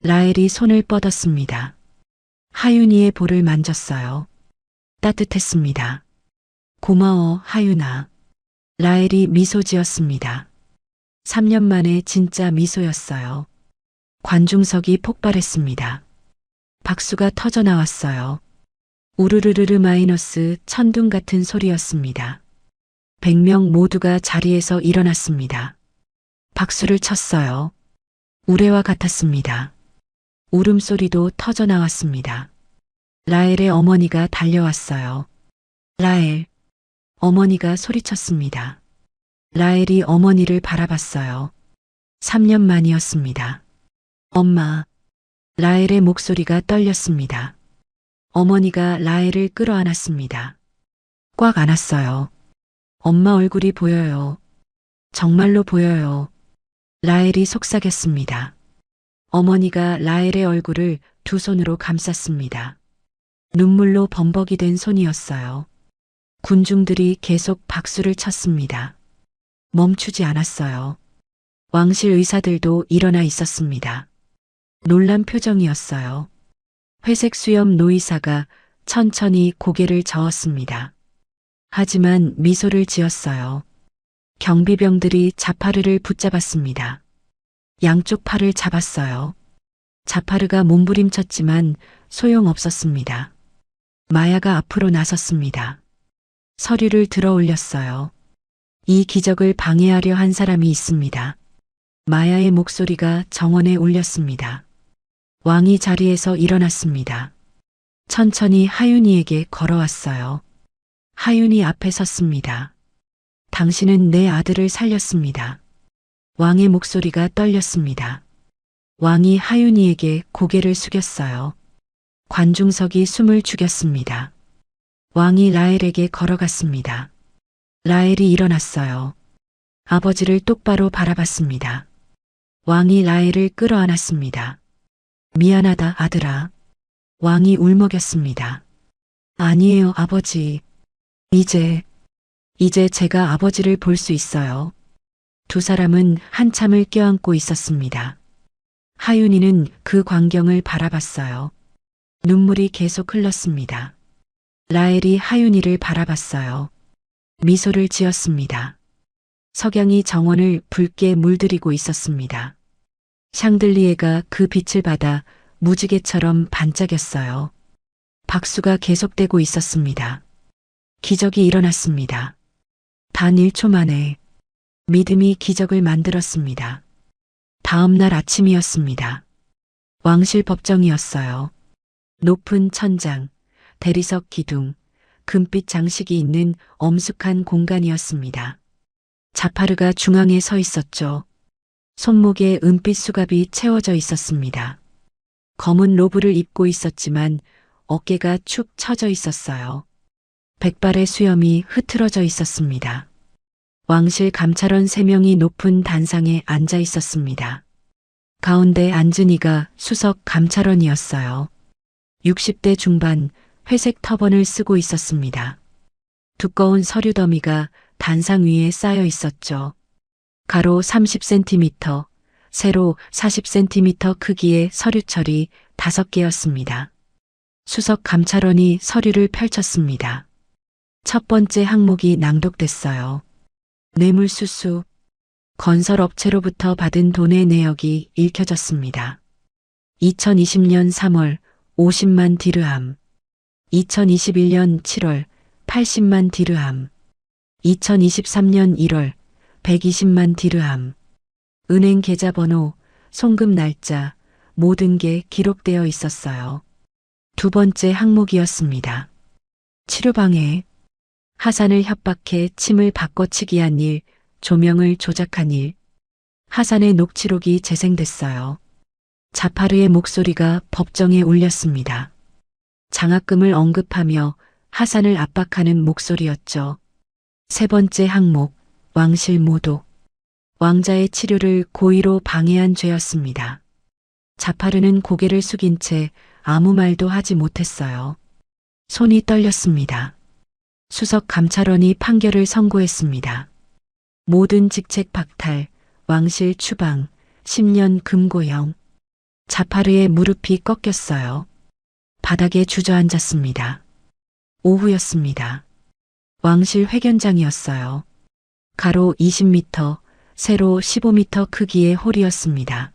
라헬이 손을 뻗었습니다. 하윤이의 볼을 만졌어요. 따뜻했습니다. 고마워, 하윤아. 라헬이 미소 지었습니다. 3년 만에 진짜 미소였어요. 관중석이 폭발했습니다. 박수가 터져 나왔어요. 우르르르르 마이너스 천둥 같은 소리였습니다. 100명 모두가 자리에서 일어났습니다. 박수를 쳤어요. 우레와 같았습니다. 울음소리도 터져 나왔습니다. 라헬의 어머니가 달려왔어요. 라헬. 어머니가 소리쳤습니다. 라헬이 어머니를 바라봤어요. 3년 만이었습니다. 엄마. 라헬의 목소리가 떨렸습니다. 어머니가 라헬을 끌어안았습니다. 꽉 안았어요. 엄마 얼굴이 보여요. 정말로 보여요. 라헬이 속삭였습니다. 어머니가 라헬의 얼굴을 두 손으로 감쌌습니다. 눈물로 범벅이 된 손이었어요. 군중들이 계속 박수를 쳤습니다. 멈추지 않았어요. 왕실 의사들도 일어나 있었습니다. 놀란 표정이었어요. 회색 수염 노이사가 천천히 고개를 저었습니다. 하지만 미소를 지었어요. 경비병들이 자파르를 붙잡았습니다. 양쪽 팔을 잡았어요. 자파르가 몸부림쳤지만 소용없었습니다. 마야가 앞으로 나섰습니다. 서류를 들어 올렸어요. 이 기적을 방해하려 한 사람이 있습니다. 마야의 목소리가 정원에 울렸습니다. 왕이 자리에서 일어났습니다. 천천히 하윤이에게 걸어왔어요. 하윤이 앞에 섰습니다. 당신은 내 아들을 살렸습니다. 왕의 목소리가 떨렸습니다. 왕이 하윤이에게 고개를 숙였어요. 관중석이 숨을 죽였습니다. 왕이 라헬에게 걸어갔습니다. 라헬이 일어났어요. 아버지를 똑바로 바라봤습니다. 왕이 라헬을 끌어안았습니다. 미안하다, 아들아. 왕이 울먹였습니다. 아니에요, 아버지. 이제 제가 아버지를 볼 수 있어요. 두 사람은 한참을 껴안고 있었습니다. 하윤이는 그 광경을 바라봤어요. 눈물이 계속 흘렀습니다. 라헬이 하윤이를 바라봤어요. 미소를 지었습니다. 석양이 정원을 붉게 물들이고 있었습니다. 샹들리에가 그 빛을 받아 무지개처럼 반짝였어요. 박수가 계속되고 있었습니다. 기적이 일어났습니다. 단 1초 만에 믿음이 기적을 만들었습니다. 다음 날 아침이었습니다. 왕실 법정이었어요. 높은 천장, 대리석 기둥, 금빛 장식이 있는 엄숙한 공간이었습니다. 자파르가 중앙에 서 있었죠. 손목에 은빛 수갑이 채워져 있었습니다. 검은 로브를 입고 있었지만 어깨가 축 처져 있었어요. 백발의 수염이 흐트러져 있었습니다. 왕실 감찰원 3명이 높은 단상에 앉아 있었습니다. 가운데 앉은 이가 수석 감찰원이었어요. 60대 중반, 회색 터번을 쓰고 있었습니다. 두꺼운 서류 더미가 단상 위에 쌓여 있었죠. 가로 30cm, 세로 40cm 크기의 서류철이 5개였습니다. 수석 감찰원이 서류를 펼쳤습니다. 첫 번째 항목이 낭독됐어요. 뇌물수수, 건설업체로부터 받은 돈의 내역이 읽혀졌습니다. 2020년 3월 50만 디르함, 2021년 7월 80만 디르함, 2023년 1월 120만 디르함, 은행 계좌번호, 송금 날짜, 모든 게 기록되어 있었어요. 두 번째 항목이었습니다. 치료방해, 하산을 협박해 침을 바꿔치기 한 일, 조명을 조작한 일. 하산의 녹취록이 재생됐어요. 자파르의 목소리가 법정에 울렸습니다. 장학금을 언급하며 하산을 압박하는 목소리였죠. 세 번째 항목, 왕실 모독. 왕자의 치료를 고의로 방해한 죄였습니다. 자파르는 고개를 숙인 채 아무 말도 하지 못했어요. 손이 떨렸습니다. 수석 감찰원이 판결을 선고했습니다. 모든 직책 박탈, 왕실 추방, 10년 금고형. 자파르의 무릎이 꺾였어요. 바닥에 주저앉았습니다. 오후였습니다. 왕실 회견장이었어요. 가로 20m, 세로 15m 크기의 홀이었습니다.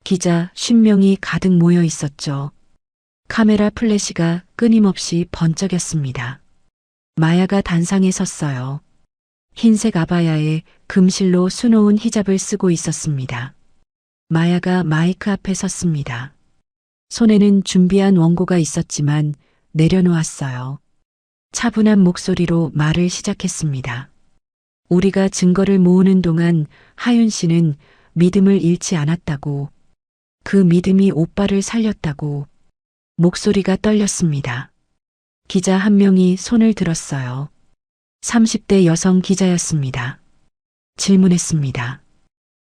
기자 50명이 가득 모여 있었죠. 카메라 플래시가 끊임없이 번쩍였습니다. 마야가 단상에 섰어요. 흰색 아바야에 금실로 수놓은 히잡을 쓰고 있었습니다. 마야가 마이크 앞에 섰습니다. 손에는 준비한 원고가 있었지만 내려놓았어요. 차분한 목소리로 말을 시작했습니다. 우리가 증거를 모으는 동안 하윤 씨는 믿음을 잃지 않았다고, 그 믿음이 오빠를 살렸다고. 목소리가 떨렸습니다. 기자 한 명이 손을 들었어요. 30대 여성 기자였습니다. 질문했습니다.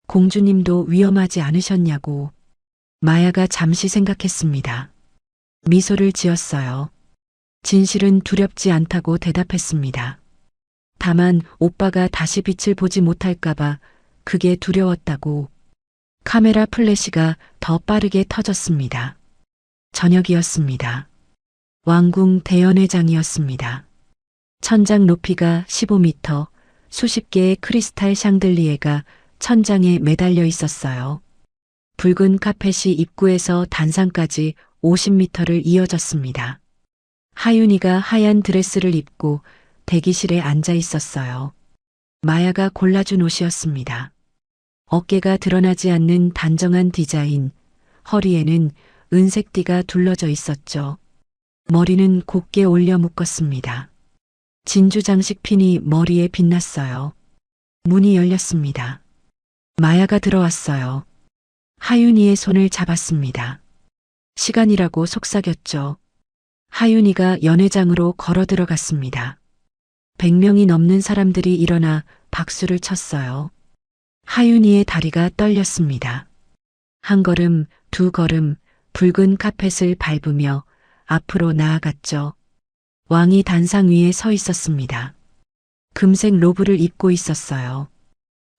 공주님도 위험하지 않으셨냐고. 마야가 잠시 생각했습니다. 미소를 지었어요. 진실은 두렵지 않다고 대답했습니다. 다만 오빠가 다시 빛을 보지 못할까봐 그게 두려웠다고. 카메라 플래시가 더 빠르게 터졌습니다. 저녁이었습니다. 왕궁 대연회장이었습니다. 천장 높이가 15m, 수십 개의 크리스탈 샹들리에가 천장에 매달려 있었어요. 붉은 카펫이 입구에서 단상까지 50m를 이어졌습니다. 하윤이가 하얀 드레스를 입고 대기실에 앉아 있었어요. 마야가 골라준 옷이었습니다. 어깨가 드러나지 않는 단정한 디자인, 허리에는 은색 띠가 둘러져 있었죠. 머리는 곱게 올려 묶었습니다. 진주 장식 핀이 머리에 빛났어요. 문이 열렸습니다. 마야가 들어왔어요. 하윤이의 손을 잡았습니다. 시간이라고 속삭였죠. 하윤이가 연회장으로 걸어 들어갔습니다. 100명이 넘는 사람들이 일어나 박수를 쳤어요. 하윤이의 다리가 떨렸습니다. 한 걸음, 두 걸음, 붉은 카펫을 밟으며 앞으로 나아갔죠. 왕이 단상 위에 서 있었습니다. 금색 로브를 입고 있었어요.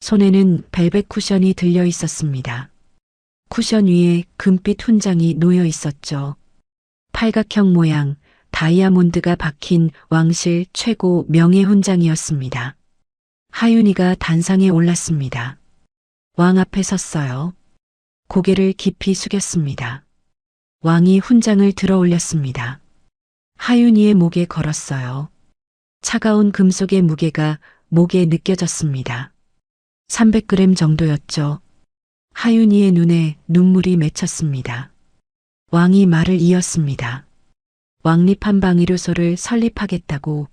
손에는 벨벳 쿠션이 들려 있었습니다. 쿠션 위에 금빛 훈장이 놓여 있었죠. 팔각형 모양, 다이아몬드가 박힌 왕실 최고 명예 훈장이었습니다. 하윤이가 단상에 올랐습니다. 왕 앞에 섰어요. 고개를 깊이 숙였습니다. 왕이 훈장을 들어 올렸습니다. 하윤이의 목에 걸었어요. 차가운 금속의 무게가 목에 느껴졌습니다. 300g 정도였죠. 하윤이의 눈에 눈물이 맺혔습니다. 왕이 말을 이었습니다. 왕립한방의료소를 설립하겠다고,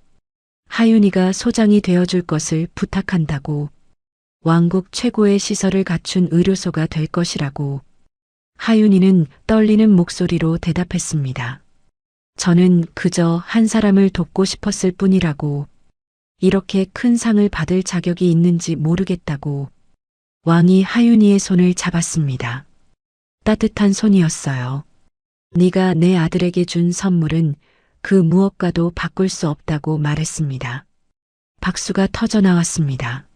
하윤이가 소장이 되어줄 것을 부탁한다고, 왕국 최고의 시설을 갖춘 의료소가 될 것이라고. 하윤이는 떨리는 목소리로 대답했습니다. 저는 그저 한 사람을 돕고 싶었을 뿐이라고. 이렇게 큰 상을 받을 자격이 있는지 모르겠다고. 왕이 하윤이의 손을 잡았습니다. 따뜻한 손이었어요. 네가 내 아들에게 준 선물은 그 무엇과도 바꿀 수 없다고 말했습니다. 박수가 터져 나왔습니다.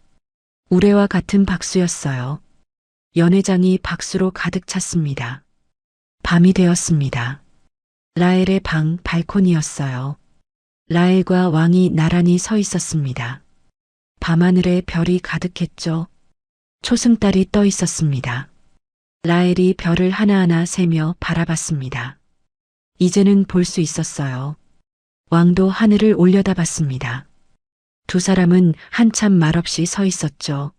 우레와 같은 박수였어요. 연회장이 박수로 가득 찼습니다. 밤이 되었습니다. 라헬의 방 발코니였어요. 라헬과 왕이 나란히 서 있었습니다. 밤하늘에 별이 가득했죠. 초승달이 떠 있었습니다. 라헬이 별을 하나하나 세며 바라봤습니다. 이제는 볼 수 있었어요. 왕도 하늘을 올려다봤습니다. 두 사람은 한참 말없이 서 있었죠.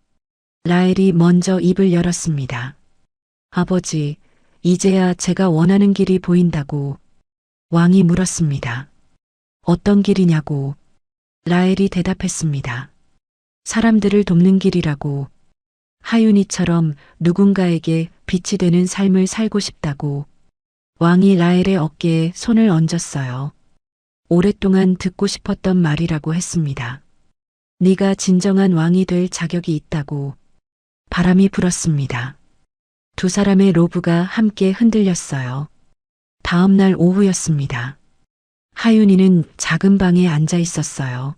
라헬이 먼저 입을 열었습니다. 아버지, 이제야 제가 원하는 길이 보인다고. 왕이 물었습니다. 어떤 길이냐고. 라헬이 대답했습니다. 사람들을 돕는 길이라고. 하윤이처럼 누군가에게 빛이 되는 삶을 살고 싶다고. 왕이 라헬의 어깨에 손을 얹었어요. 오랫동안 듣고 싶었던 말이라고 했습니다. 네가 진정한 왕이 될 자격이 있다고. 바람이 불었습니다. 두 사람의 로브가 함께 흔들렸어요. 다음 날 오후였습니다. 하윤이는 작은 방에 앉아 있었어요.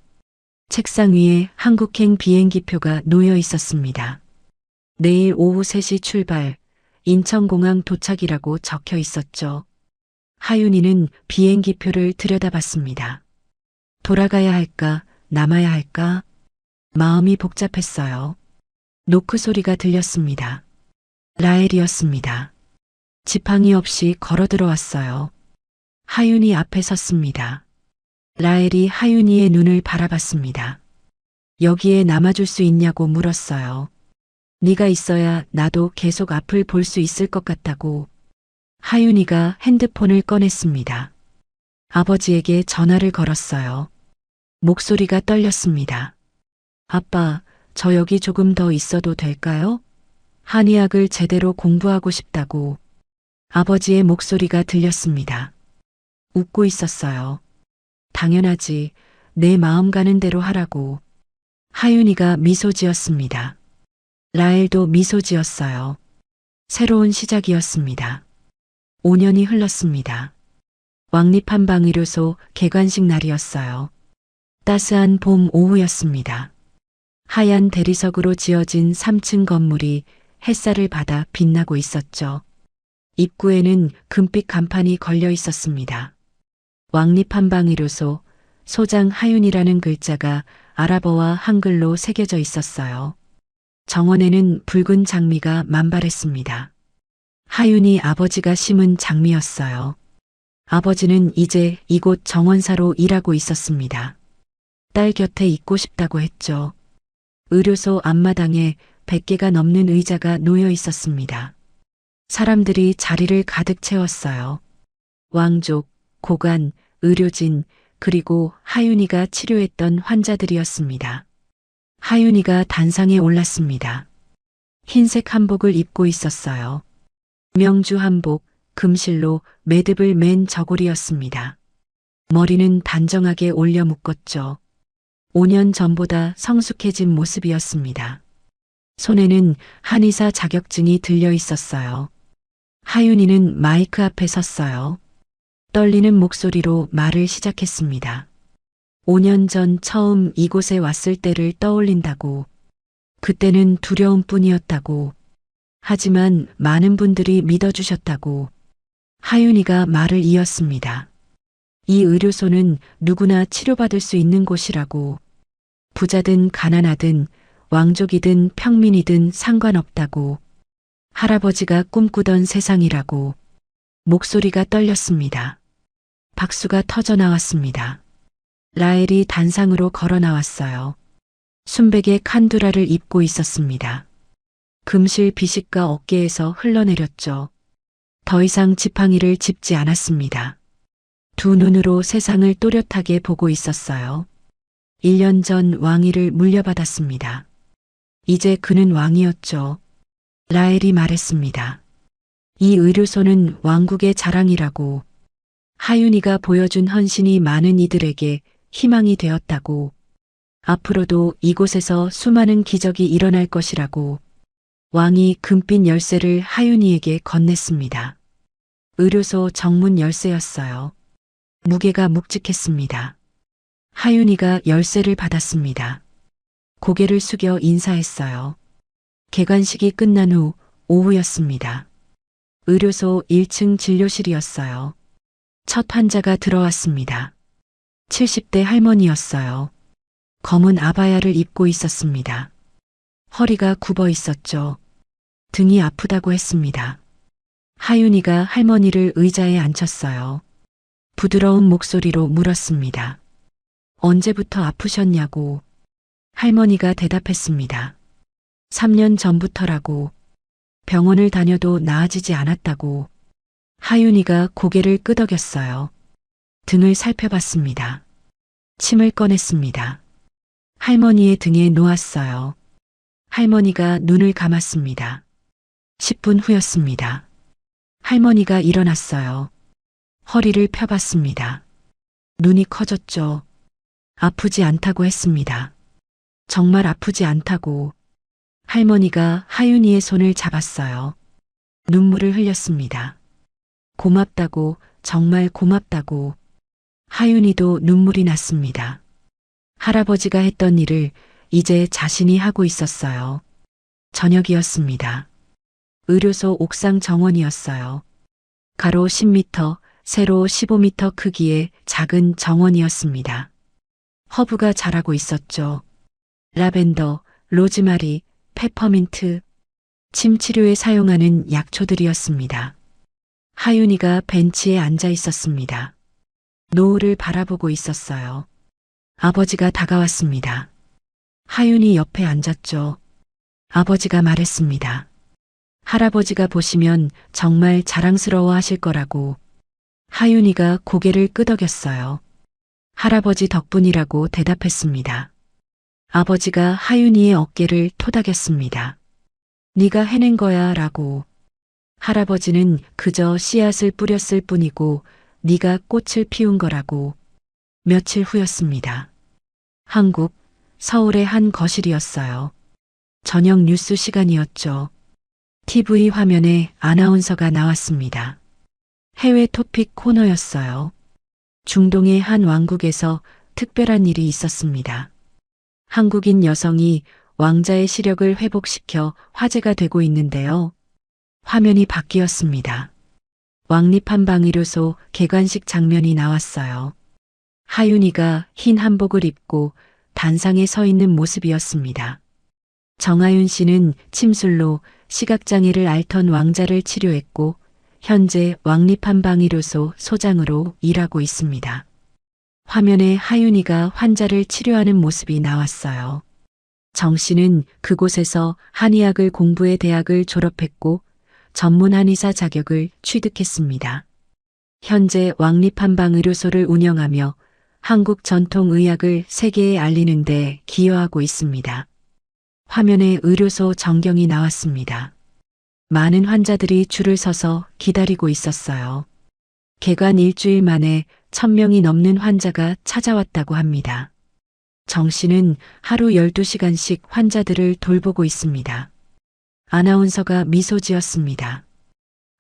책상 위에 한국행 비행기표가 놓여 있었습니다. 내일 오후 3시 출발, 인천공항 도착이라고 적혀 있었죠. 하윤이는 비행기표를 들여다봤습니다. 돌아가야 할까, 남아야 할까? 마음이 복잡했어요. 노크 소리가 들렸습니다. 라헬이었습니다. 지팡이 없이 걸어 들어왔어요. 하윤이 앞에 섰습니다. 라헬이 하윤이의 눈을 바라봤습니다. 여기에 남아줄 수 있냐고 물었어요. 네가 있어야 나도 계속 앞을 볼 수 있을 것 같다고. 하윤이가 핸드폰을 꺼냈습니다. 아버지에게 전화를 걸었어요. 목소리가 떨렸습니다. 아빠, 저 여기 조금 더 있어도 될까요? 한의학을 제대로 공부하고 싶다고. 아버지의 목소리가 들렸습니다. 웃고 있었어요. 당연하지, 내 마음 가는 대로 하라고. 하윤이가 미소 지었습니다. 라헬도 미소 지었어요. 새로운 시작이었습니다. 5년이 흘렀습니다. 왕립한방의료소 개관식 날이었어요. 따스한 봄 오후였습니다. 하얀 대리석으로 지어진 3층 건물이 햇살을 받아 빛나고 있었죠. 입구에는 금빛 간판이 걸려 있었습니다. 왕립한방의료소 소장 하윤이라는 글자가 아랍어와 한글로 새겨져 있었어요. 정원에는 붉은 장미가 만발했습니다. 하윤이 아버지가 심은 장미였어요. 아버지는 이제 이곳 정원사로 일하고 있었습니다. 딸 곁에 있고 싶다고 했죠. 의료소 앞마당에 100개가 넘는 의자가 놓여 있었습니다. 사람들이 자리를 가득 채웠어요. 왕족, 고관, 의료진, 그리고 하윤이가 치료했던 환자들이었습니다. 하윤이가 단상에 올랐습니다. 흰색 한복을 입고 있었어요. 명주 한복, 금실로 매듭을 맨 저고리였습니다. 머리는 단정하게 올려 묶었죠. 5년 전보다 성숙해진 모습이었습니다. 손에는 한의사 자격증이 들려 있었어요. 하윤이는 마이크 앞에 섰어요. 떨리는 목소리로 말을 시작했습니다. 5년 전 처음 이곳에 왔을 때를 떠올린다고. 그때는 두려움뿐이었다고. 하지만 많은 분들이 믿어주셨다고. 하윤이가 말을 이었습니다. 이 의료소는 누구나 치료받을 수 있는 곳이라고. 부자든 가난하든 왕족이든 평민이든 상관없다고. 할아버지가 꿈꾸던 세상이라고. 목소리가 떨렸습니다. 박수가 터져 나왔습니다. 라헬이 단상으로 걸어 나왔어요. 순백의 칸두라를 입고 있었습니다. 금실 비식과 어깨에서 흘러내렸죠. 더 이상 지팡이를 짚지 않았습니다. 두 눈으로 세상을 또렷하게 보고 있었어요. 1년 전 왕위를 물려받았습니다. 이제 그는 왕이었죠. 라헬이 말했습니다. 이 의료소는 왕국의 자랑이라고. 하윤이가 보여준 헌신이 많은 이들에게 희망이 되었다고. 앞으로도 이곳에서 수많은 기적이 일어날 것이라고. 왕이 금빛 열쇠를 하윤이에게 건넸습니다. 의료소 정문 열쇠였어요. 무게가 묵직했습니다. 하윤이가 열쇠를 받았습니다. 고개를 숙여 인사했어요. 개관식이 끝난 후 오후였습니다. 의료소 1층 진료실이었어요. 첫 환자가 들어왔습니다. 70대 할머니였어요. 검은 아바야를 입고 있었습니다. 허리가 굽어 있었죠. 등이 아프다고 했습니다. 하윤이가 할머니를 의자에 앉혔어요. 부드러운 목소리로 물었습니다. 언제부터 아프셨냐고. 할머니가 대답했습니다. 3년 전부터라고. 병원을 다녀도 나아지지 않았다고. 하윤이가 고개를 끄덕였어요. 등을 살펴봤습니다. 침을 꺼냈습니다. 할머니의 등에 놓았어요. 할머니가 눈을 감았습니다. 10분 후였습니다. 할머니가 일어났어요. 허리를 펴봤습니다. 눈이 커졌죠. 아프지 않다고 했습니다. 정말 아프지 않다고. 할머니가 하윤이의 손을 잡았어요. 눈물을 흘렸습니다. 고맙다고, 정말 고맙다고. 하윤이도 눈물이 났습니다. 할아버지가 했던 일을 이제 자신이 하고 있었어요. 저녁이었습니다. 의료소 옥상 정원이었어요. 가로 10m, 세로 15m 크기의 작은 정원이었습니다. 허브가 자라고 있었죠. 라벤더, 로즈마리, 페퍼민트, 침 치료에 사용하는 약초들이었습니다. 하윤이가 벤치에 앉아 있었습니다. 노을을 바라보고 있었어요. 아버지가 다가왔습니다. 하윤이 옆에 앉았죠. 아버지가 말했습니다. 할아버지가 보시면 정말 자랑스러워 하실 거라고. 하윤이가 고개를 끄덕였어요. 할아버지 덕분이라고 대답했습니다. 아버지가 하윤이의 어깨를 토닥였습니다. 네가 해낸 거야 라고. 할아버지는 그저 씨앗을 뿌렸을 뿐이고 네가 꽃을 피운 거라고. 며칠 후였습니다. 한국, 서울의 한 거실이었어요. 저녁 뉴스 시간이었죠. TV 화면에 아나운서가 나왔습니다. 해외 토픽 코너였어요. 중동의 한 왕국에서 특별한 일이 있었습니다. 한국인 여성이 왕자의 시력을 회복시켜 화제가 되고 있는데요. 화면이 바뀌었습니다. 왕립한방의료소 개관식 장면이 나왔어요. 하윤이가 흰 한복을 입고 단상에 서 있는 모습이었습니다. 정하윤 씨는 침술로 시각장애를 앓던 왕자를 치료했고 현재 왕립한방의료소 소장으로 일하고 있습니다. 화면에 하윤이가 환자를 치료하는 모습이 나왔어요. 정 씨는 그곳에서 한의학을 공부해 대학을 졸업했고 전문 한의사 자격을 취득했습니다. 현재 왕립한방의료소를 운영하며 한국 전통의학을 세계에 알리는 데 기여하고 있습니다. 화면에 의료소 전경이 나왔습니다. 많은 환자들이 줄을 서서 기다리고 있었어요. 개관 일주일 만에 1000명이 넘는 환자가 찾아왔다고 합니다. 정 씨는 하루 12시간씩 환자들을 돌보고 있습니다. 아나운서가 미소 지었습니다.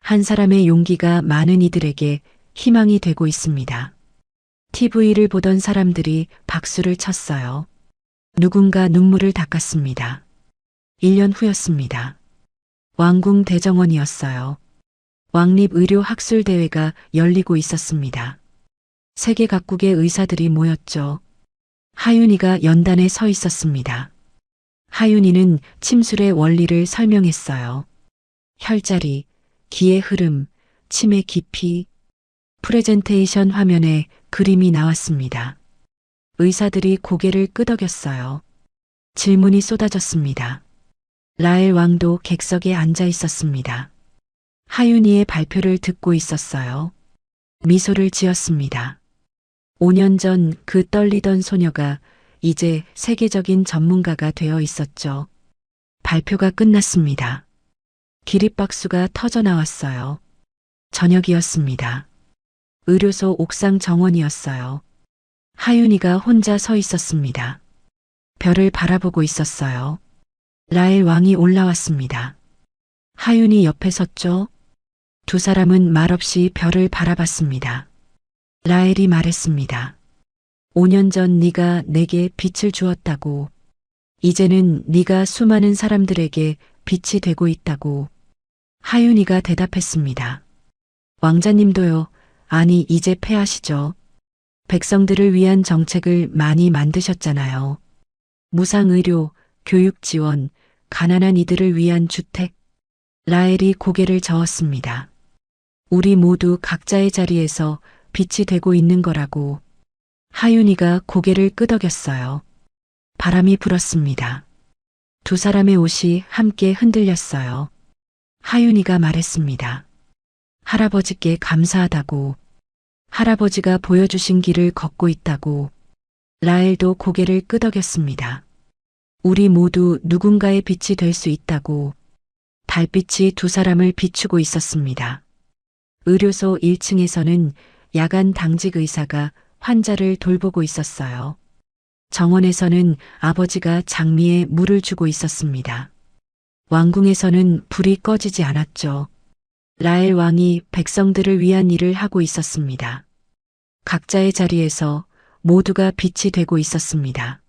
한 사람의 용기가 많은 이들에게 희망이 되고 있습니다. TV를 보던 사람들이 박수를 쳤어요. 누군가 눈물을 닦았습니다. 1년 후였습니다. 왕궁 대정원이었어요. 왕립의료학술대회가 열리고 있었습니다. 세계 각국의 의사들이 모였죠. 하윤이가 연단에 서 있었습니다. 하윤이는 침술의 원리를 설명했어요. 혈자리, 기의 흐름, 침의 깊이, 프레젠테이션 화면에 그림이 나왔습니다. 의사들이 고개를 끄덕였어요. 질문이 쏟아졌습니다. 라엘 왕도 객석에 앉아 있었습니다. 하윤이의 발표를 듣고 있었어요. 미소를 지었습니다. 5년 전 그 떨리던 소녀가 이제 세계적인 전문가가 되어 있었죠. 발표가 끝났습니다. 기립박수가 터져 나왔어요. 저녁이었습니다. 의료소 옥상 정원이었어요. 하윤이가 혼자 서 있었습니다. 별을 바라보고 있었어요. 라엘 왕이 올라왔습니다. 하윤이 옆에 섰죠. 두 사람은 말없이 별을 바라봤습니다. 라엘이 말했습니다. 5년 전 네가 내게 빛을 주었다고. 이제는 네가 수많은 사람들에게 빛이 되고 있다고. 하윤이가 대답했습니다. 왕자님도요. 아니 이제 패하시죠. 백성들을 위한 정책을 많이 만드셨잖아요. 무상의료, 교육 지원, 가난한 이들을 위한 주택. 라엘이 고개를 저었습니다. 우리 모두 각자의 자리에서 빛이 되고 있는 거라고. 하윤이가 고개를 끄덕였어요. 바람이 불었습니다. 두 사람의 옷이 함께 흔들렸어요. 하윤이가 말했습니다. 할아버지께 감사하다고. 할아버지가 보여주신 길을 걷고 있다고. 라엘도 고개를 끄덕였습니다. 우리 모두 누군가의 빛이 될 수 있다고. 달빛이 두 사람을 비추고 있었습니다. 의료소 1층에서는 야간 당직 의사가 환자를 돌보고 있었어요. 정원에서는 아버지가 장미에 물을 주고 있었습니다. 왕궁에서는 불이 꺼지지 않았죠. 라엘 왕이 백성들을 위한 일을 하고 있었습니다. 각자의 자리에서 모두가 빛이 되고 있었습니다.